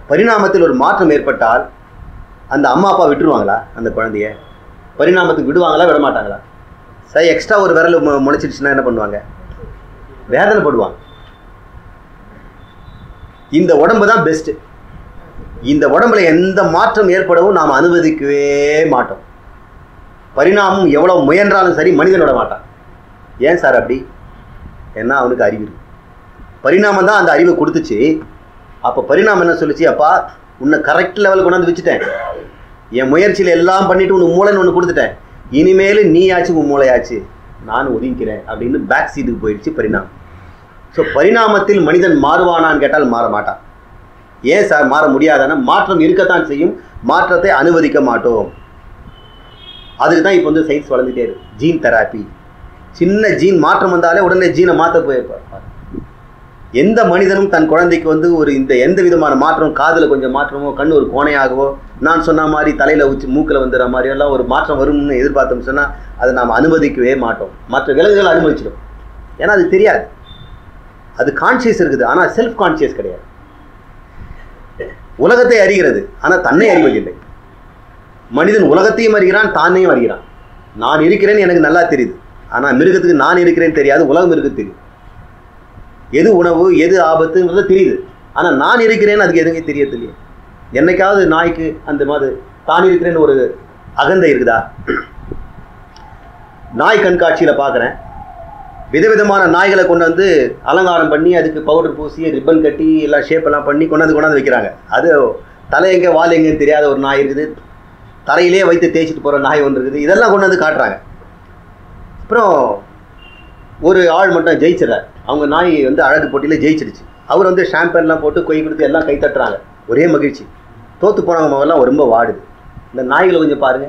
A: பரிணாமத்தில் ஒரு மாற்றம் ஏற்பட்டால் அந்த அம்மா அப்பா விட்டுருவாங்களா? அந்த குழந்தைய பரிணாமத்துக்கு விடுவாங்களா, விட மாட்டாங்களா? சரி, எக்ஸ்ட்ரா ஒரு விரல் முளைச்சிடுச்சுன்னா என்ன பண்ணுவாங்க? வேதனைப்படுவாங்க. இந்த உடம்பு தான் பெஸ்ட்டு. இந்த உடம்புல எந்த மாற்றம் ஏற்படவும் நாம் அனுமதிக்கவே மாட்டோம். பரிணாமம் எவ்வளோ முயன்றாலும் சரி மனிதன் விட மாட்டான். ஏன் சார் அப்படி? ஏன்னா அவனுக்கு அறிவு இருக்கு. பரிணாமம் தான் அந்த அறிவை கொடுத்துச்சு. அப்போ பரிணாமம் என்ன சொல்லிச்சு? அப்பா, உன்னை கரெக்ட் லெவலுக்கு கொண்டாந்து வச்சுட்டேன், என் முயற்சியில் எல்லாம் பண்ணிவிட்டு உனக்கு மூளைன்னு ஒன்று கொடுத்துட்டேன், இனிமேல் நீ ஆச்சு உன் மூளையாச்சு, நான் ஒதுங்கிறேன் அப்படின்னு பேக் சீட்டுக்கு போயிடுச்சு பரிணாமம். ஸோ பரிணாமத்தில் மனிதன் மாறுவானான்னு கேட்டால் மாற மாட்டான். ஏன் சார் மாற முடியாதான? மாற்றம் இருக்கத்தான் செய்யும், மாற்றத்தை அனுமதிக்க மாட்டோம். அதுக்கு தான் இப்போ சயின்ஸ் வளர்ந்துட்டே இருக்கு. Gene therapy. சின்ன ஜீன் மாற்றம் வந்தாலே உடனே ஜீனை மாற்ற போயிருப்பார். எந்த மனிதனும் தன் குழந்தைக்கு ஒரு எந்த விதமான மாற்றம், காதில் கொஞ்சம் மாற்றமோ, கண் ஒரு கோணையாகவோ, நான் சொன்ன மாதிரி தலையில் வச்சு மூக்கில் வந்துடுற மாதிரி எல்லாம் ஒரு மாற்றம் வரும்னு எதிர்பார்த்தோம்னு சொன்னால் அதை நாம் அனுமதிக்கவே மாட்டோம். மற்ற விலங்குகள் அனுமதிச்சிடும். ஏன்னா அது தெரியாது, அது கான்சியஸ் இருக்குது, ஆனால் செல்ஃப் கான்சியஸ் கிடையாது. உலகத்தை அறிகிறது, ஆனால் தன்னை அறிவதில்லை. மனிதன் உலகத்தையும் அறிகிறான், தானையும் அறிகிறான். நான் இருக்கிறேன்னு எனக்கு நல்லா தெரியுது, ஆனால் மிருகத்துக்கு நான் இருக்கிறேன்னு தெரியாது, உலகம் இருக்குது தெரியுது. எது உணவு, எது ஆபத்துங்கிறது தெரியுது, ஆனால் நான் இருக்கிறேன்னு அதுக்கு எதுவுமே தெரியறது இல்லையே. என்னைக்காவது நாய்க்கு அந்த மாதிரி தான் இருக்கிறேன்னு ஒரு அகந்தை இருக்குதா? நாய் கண்காட்சியில் பார்க்குறேன், விதவிதமான நாய்களை கொண்டு அலங்காரம் பண்ணி அதுக்கு பவுடர் பூசி ரிப்பன் கட்டி எல்லாம் ஷேப்பெல்லாம் பண்ணி கொண்டாந்து வைக்கிறாங்க. அது தலை எங்கே வால் எங்கேன்னு தெரியாத ஒரு நாய் இருக்குது, தலையிலே வைத்து தேய்ச்சிட்டு போகிற நாய் ஒன்று இருக்குது. இதெல்லாம் கொண்டாந்து காட்டுறாங்க. அப்புறம் ஒரு ஆள் மட்டும் ஜெயிச்சிடறார். அவங்க நாய் அழகு போட்டியில் ஜெயிச்சிடுச்சு. அவர் ஷாம்பென்லாம் போட்டு கொய் கொடுத்து எல்லாம் கை தட்டுறாங்க, ஒரே மகிழ்ச்சி. தோற்று போனவங்க முதல்லாம் ரொம்ப வாடுது. இந்த நாய்களை கொஞ்சம் பாருங்க,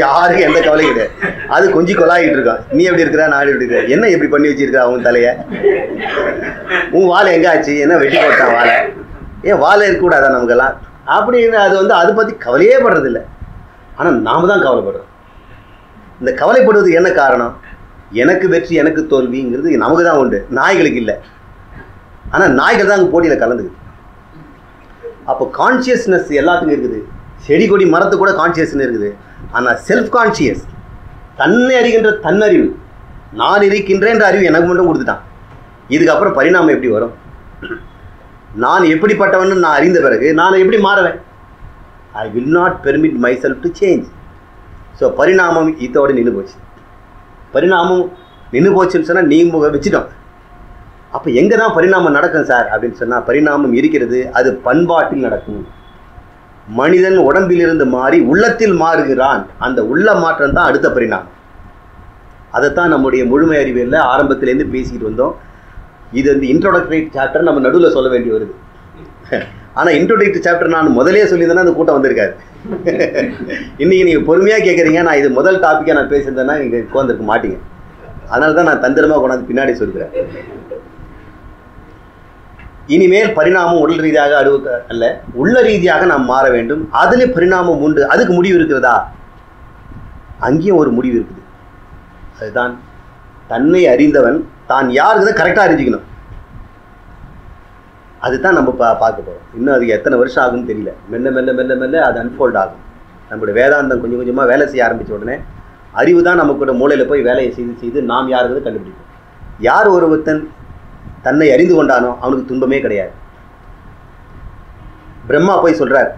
A: யாருக்கும் எந்த கவலையும் கிடையாது. அது கொஞ்சம் கொலாகிட்டு இருக்கான், நீ எப்படி இருக்கிறா, நான் எப்படி இருக்கிறேன், என்ன எப்படி பண்ணி வச்சிருக்கா அவங்க தலையை, உன் வாழை எங்கே ஆச்சு, என்ன வெட்டி போட்டான் வாழை, ஏன் வாழை இருக்கக்கூடாதா நமக்கெல்லாம் அப்படின்னு அது அதை பற்றி கவலையே படுறதில்லை. ஆனால் நாம் தான் கவலைப்படுறோம். இந்த கவலைப்படுவதுக்கு என்ன காரணம்? எனக்கு வெற்றி எனக்கு தோல்விங்கிறது நமக்கு தான் உண்டு, நாய்களுக்கு இல்லை. ஆனால் நாய்கள் தான் அங்கே போட்டியில் கலந்துக்குது. அப்போ கான்ஷியஸ்னஸ் எல்லாத்துக்கும் இருக்குது. செடி கொடி மரத்து கூட கான்ஷியஸ்னஸ் இருக்குது. ஆனால் செல்ஃப் கான்ஷியஸ், தன்னை அறிகின்ற தன்னறிவு, நான் இருக்கின்றேன்ற அறிவு எனக்கு மட்டும் கொடுத்துட்டான். இதுக்கப்புறம் பரிணாமம் எப்படி வரும்? நான் எப்படிப்பட்டவன் நான் அறிந்த பிறகு நான் எப்படி மாறுவேன்? I will not permit myself to change. So பரிணாமம் இதோடு நின்று போச்சு. பரிணாமம் நின்று போச்சுன்னு சொன்னால் நீங்கள் வச்சுட்டோம். அப்போ எங்கே தான் பரிணாமம் நடக்கும் சார் அப்படின்னு சொன்னால், பரிணாமம் இருக்கிறது, அது பண்பாட்டில் நடக்கும். மனிதன் உடம்பிலிருந்து மாறி உள்ளத்தில் மாறுகிறான். அந்த உள்ள மாற்றம் தான் அடுத்த பரிணாமம். அதைத்தான் நம்முடைய முழுமை அறிவியலில் ஆரம்பத்திலேருந்து பேசிக்கிட்டு வந்தோம். இது வந்து இன்ட்ரோடக்டரி சாப்டர் நம்ம நடுவில் சொல்ல வேண்டி வருது. ஆனால் இன்ட்ரோடக்டரி சாப்டர் நான் முதலே சொல்லியிருந்தேன்னா அந்த கூட்டம் வந்திருக்காரு. இன்றைக்கி நீங்கள் பொறுமையாக கேட்குறீங்க. நான் இது முதல் டாப்பிக்காக நான் பேசியிருந்தேன்னா நீங்கள் உட்காந்துருக்க மாட்டீங்க. அதனால தான் நான் தந்திரமாக கொண்டாந்து பின்னாடி சொல்கிறேன். இனிமேல் பரிணாமம் உடல் ரீதியாக அல்ல, உள்ள ரீதியாக நாம் மாற வேண்டும். அதிலே பரிணாமம் உண்டு. அதுக்கு முடிவு இருக்கிறதா? அங்கேயும் ஒரு முடிவு இருக்குது. அதுதான் தன்னை அறிந்தவன் தான் யாருக்குதான் கரெக்டாக அறிஞ்சிக்கணும். அதுதான் நம்ம பார்க்க போகிறோம். இன்னும் அதுக்கு எத்தனை வருஷம் ஆகும்னு தெரியல. மெல்ல மெல்ல மெல்ல மெல்ல அது அன்ஃபோல்ட் ஆகும். நம்மளுடைய வேதாந்தம் கொஞ்சம் கொஞ்சமாக வேலை செய்ய ஆரம்பித்த உடனே அறிவு தான் நமக்கு மூளையில் போய் வேலையை செய்து நாம் யாருக்குறது கண்டுபிடிக்கும். யார் ஒருவன் தன்னை அறிந்து கொண்டானோ அவனுக்கு துன்பமே கிடையாது. பிரம்மா போய் சொல்றார்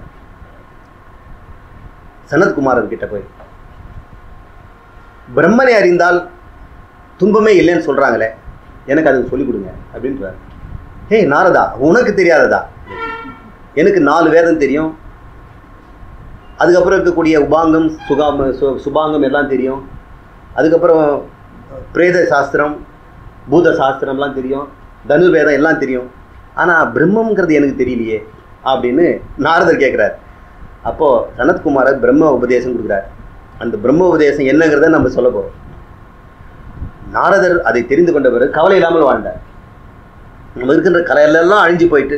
A: சனத்குமாரன் கிட்ட போய், பிரம்மனை அறிந்தால் துன்பமே இல்லைன்னு சொல்றாங்களே, எனக்கு அதுக்கு சொல்லிக் கொடுங்க அப்படின்றார். ஹே நாரதா, உனக்கு தெரியாததா? எனக்கு 4 வேதம் தெரியும். அதுக்கப்புறம் இருக்கக்கூடிய உபாங்கம் சுபாங்கம் எல்லாம் தெரியும். அதுக்கப்புறம் பிரேத சாஸ்திரம், பூத சாஸ்திரம்லாம் தெரியும். தனுர்வேதம் எல்லாம் தெரியும். ஆனால் பிரம்மங்கிறது எனக்கு தெரியலையே அப்படின்னு நாரதர் கேட்குறார். அப்போது சனத்குமாரர் பிரம்ம உபதேசம் கொடுக்குறார். அந்த பிரம்ம உபதேசம் என்னங்கிறத நம்ம சொல்ல போகிறோம். நாரதர் அதை தெரிந்து கொண்ட பிறகு கவலை இல்லாமல் வாழ்ந்தார். நம்ம இருக்கின்ற கலையெல்லாம் அழிஞ்சு போயிட்டு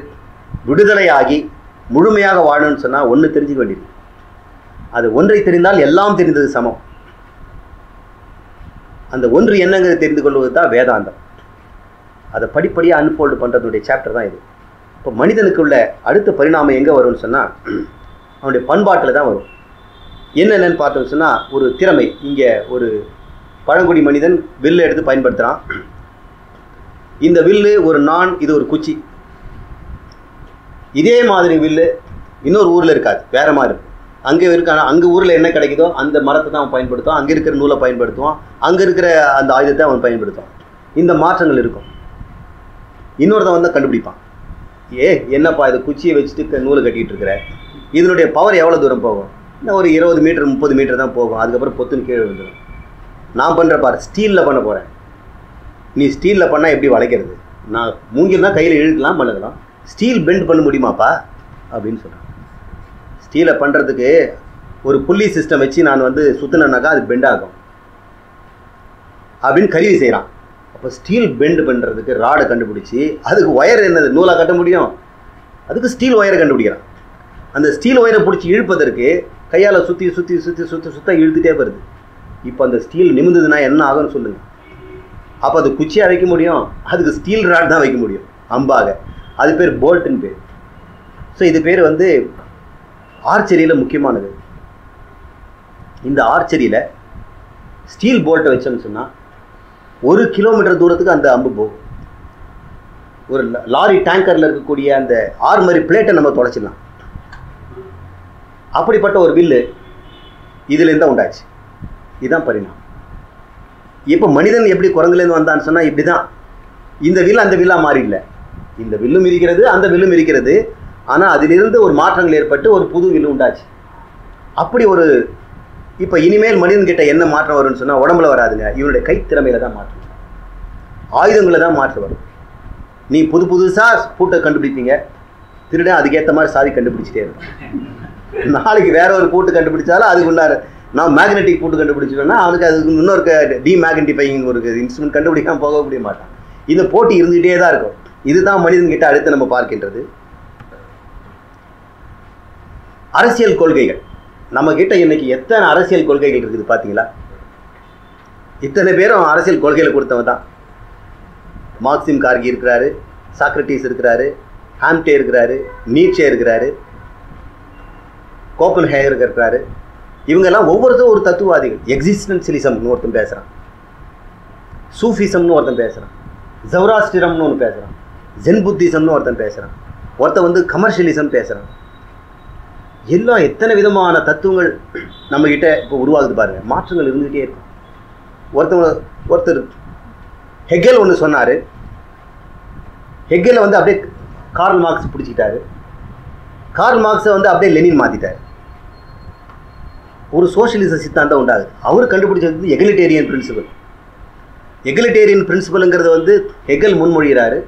A: விடுதலையாகி முழுமையாக வாழணும்னு சொன்னால் ஒன்று தெரிஞ்சுக்க வேண்டியது. அது ஒன்றை தெரிந்தால் எல்லாம் தெரிந்தது சமம். அந்த ஒன்று என்னங்கிறது தெரிந்து கொள்வது தான் வேதாந்தம். அதை படிப்படியாக அன்ஃபோல்டு பண்ணுறதுடைய சாப்டர் தான் இது. இப்போ மனிதனுக்குள்ள அடுத்த பரிணாமம் எங்கே வரும்னு சொன்னால் அவனுடைய பண்பாட்டில் தான் வரும். என்னென்னு பார்த்தோம்னு சொன்னால், ஒரு திறமை. இங்கே ஒரு பழங்குடி மனிதன் வில்லு எடுத்து பயன்படுத்துகிறான். இந்த வில்லு ஒரு நான், இது ஒரு குச்சி. இதே மாதிரி வில்லு இன்னொரு ஊரில் இருக்காது, வேறு மாதிரி இருக்கும். அங்கே இருக்கான அங்கே ஊரில் என்ன கிடைக்குதோ அந்த மரத்தை தான் அவன் பயன்படுத்துவான். அங்கே இருக்கிற நூலை பயன்படுத்துவான். அங்கே இருக்கிற அந்த ஆயுதத்தை அவன் பயன்படுத்துவான். இந்த மாற்றங்கள் இருக்கும். இன்னொருத்தன் வந்து கண்டுபிடிப்பான், என்னப்பா இது குச்சியை வச்சுட்டு நூலை கட்டிகிட்டு இருக்கிற, இதனுடைய பவர் எவ்வளோ தூரம் போகும்? இன்னும் ஒரு 20 மீட்டர் 30 மீட்டர் தான் போகும். அதுக்கப்புறம் பொத்துன்னு கீழே விழுந்துடும். நான் பண்ணுற பாரு, ஸ்டீலில் பண்ண போகிறேன். நீ ஸ்டீலில் பண்ணால் எப்படி வளைக்கிறது? நான் மூங்கில் தான் கையில் இழுக்கலாம், பண்ணலாம். ஸ்டீல் பெண்ட் பண்ண முடியுமாப்பா அப்படின்னு சொல்கிறேன். ஸ்டீலை பண்ணுறதுக்கு ஒரு புள்ளி சிஸ்டம் வச்சு நான் வந்து சுற்றினேன்னாக்கா அது பெண்ட் ஆகும் அப்படின்னு கருவி செய்கிறான். அப்போ ஸ்டீல் பெண்ட் பண்ணுறதுக்கு ராடை கண்டுபிடிச்சி அதுக்கு ஒயர் என்னது நூலாக கட்ட முடியும், அதுக்கு ஸ்டீல் ஒயரை கண்டுபிடிக்கிறான். அந்த ஸ்டீல் ஒயரை பிடிச்சி இழுப்பதற்கு கையால் சுற்றி சுற்றி சுற்றி சுற்றி சுத்த இழுத்துட்டே வருது. இப்போ அந்த ஸ்டீல் நிமிந்ததுன்னா என்ன ஆகும்னு சொல்லுங்கள். அப்போ அது குச்சியாக வைக்க முடியும், அதுக்கு ஸ்டீல் ராட் தான் வைக்க முடியும் அம்பாக. அது பேர் போல்ட்டுன்னு பேர். ஸோ இது பேர் வந்து ஆர்ச்சரியில் முக்கியமானது. இந்த ஆர்ச்சரியில் ஸ்டீல் போல்ட்டை வச்சோம்னு சொன்னால் 1 கிலோமீட்டர் தூரத்துக்கு அந்த அம்பு போகும். ஒரு லாரி டேங்கரில் இருக்கக்கூடிய அந்த ஆர்மரி பிளேட்டை நம்ம தொலைச்சிடலாம். அப்படிப்பட்ட ஒரு வில்லு இதுலேருந்து தான் உண்டாச்சு. இதுதான் பரிணாமம். இப்போ மனிதன் எப்படி குரங்குலேருந்து வந்தான்னு சொன்னால் இப்படி தான். இந்த வில் அந்த வில்லாக மாறிடல. இந்த வில்லும் இருக்கிறது, அந்த வில்லும் இருக்கிறது. ஆனால் அதிலிருந்து ஒரு மாற்றங்கள் ஏற்பட்டு ஒரு புது வில்லு உண்டாச்சு. அப்படி ஒரு இப்போ இனிமேல் மனிதன்கிட்ட என்ன மாற்றம் வரும்னு சொன்னால் உடம்புல வராதுங்க, இவனுடைய கைத்திறமையில தான் மாற்றம், ஆயுதங்களில் தான் மாற்றம் வரும். நீ புதுசாக பூட்டை கண்டுபிடிப்பீங்க, திருடன் அதுக்கேற்ற மாதிரி சாதி கண்டுபிடிச்சிட்டே இருக்கும். நாளைக்கு வேற ஒரு பூட்டு கண்டுபிடிச்சாலும் அதுக்கு உண்டான, நான் மேக்னெட்டிக் பூட்டு கண்டுபிடிச்சிட்டோன்னா அவனுக்கு அதுக்கு இன்னொரு டிமேக்னெட்டிஃபைங் ஒரு இன்ஸ்ட்ருமெண்ட் கண்டுபிடிக்காமல் போக முடிய மாட்டான். இந்த போட்டி இருந்துகிட்டே தான் இருக்கும். இதுதான் மனிதன்கிட்ட அடுத்து நம்ம பார்க்கின்றது. அரசியல் கொள்கைகள் நம்ம கிட்ட இன்னைக்கு எத்தனை அரசியல் கொள்கைகள் இருக்குது பார்த்தீங்களா? இத்தனை பேரும் அரசியல் கொள்கைகளை கொடுத்தவன் தான். மார்க்சிம் கார்கி இருக்கிறாரு, சாக்ரட்டிஸ் இருக்கிறாரு, ஹாம்டே இருக்கிறாரு, நீட்சே இருக்கிறாரு, கோப்பன்ஹேகர் இருக்கிறாரு. இவங்கெல்லாம் ஒவ்வொருத்தரும் ஒரு தத்துவவாதிகள். எக்ஸிஸ்டன்சியலிசம்னு ஒருத்தன் பேசுகிறான், சூஃபிசம்னு ஒருத்தன் பேசுகிறான், ஜௌராஸ்டிரம்னு ஒன்று பேசுகிறான், ஜென் புத்திசம்னு ஒருத்தன் பேசுகிறான், ஒருத்தன் வந்து கமர்ஷியலிசம் பேசுகிறான். எல்லாம் எத்தனை விதமான தத்துவங்கள் நம்மக்கிட்ட இப்போ உருவாகுது பாருங்கள். மாற்றங்கள் இருந்துகிட்டே இருக்கும். ஒருத்தர் ஹெகல் ஒன்று சொன்னார். ஹெகலை வந்து அப்படியே கார்ல் மார்க்ஸ் பிடிச்சிக்கிட்டாரு. கார்ல் மார்க்ஸை வந்து அப்படியே லெனின் மாற்றிட்டார். ஒரு சோஷியலிச சித்தாந்தம் உண்டாகுது. அவர் கண்டுபிடிச்சது வந்து எகலிட்டேரியன் பிரின்சிபல். எகலிட்டேரியன் பிரின்சிபலுங்கிறது வந்து ஹெகல் முன்மொழிகிறாரு.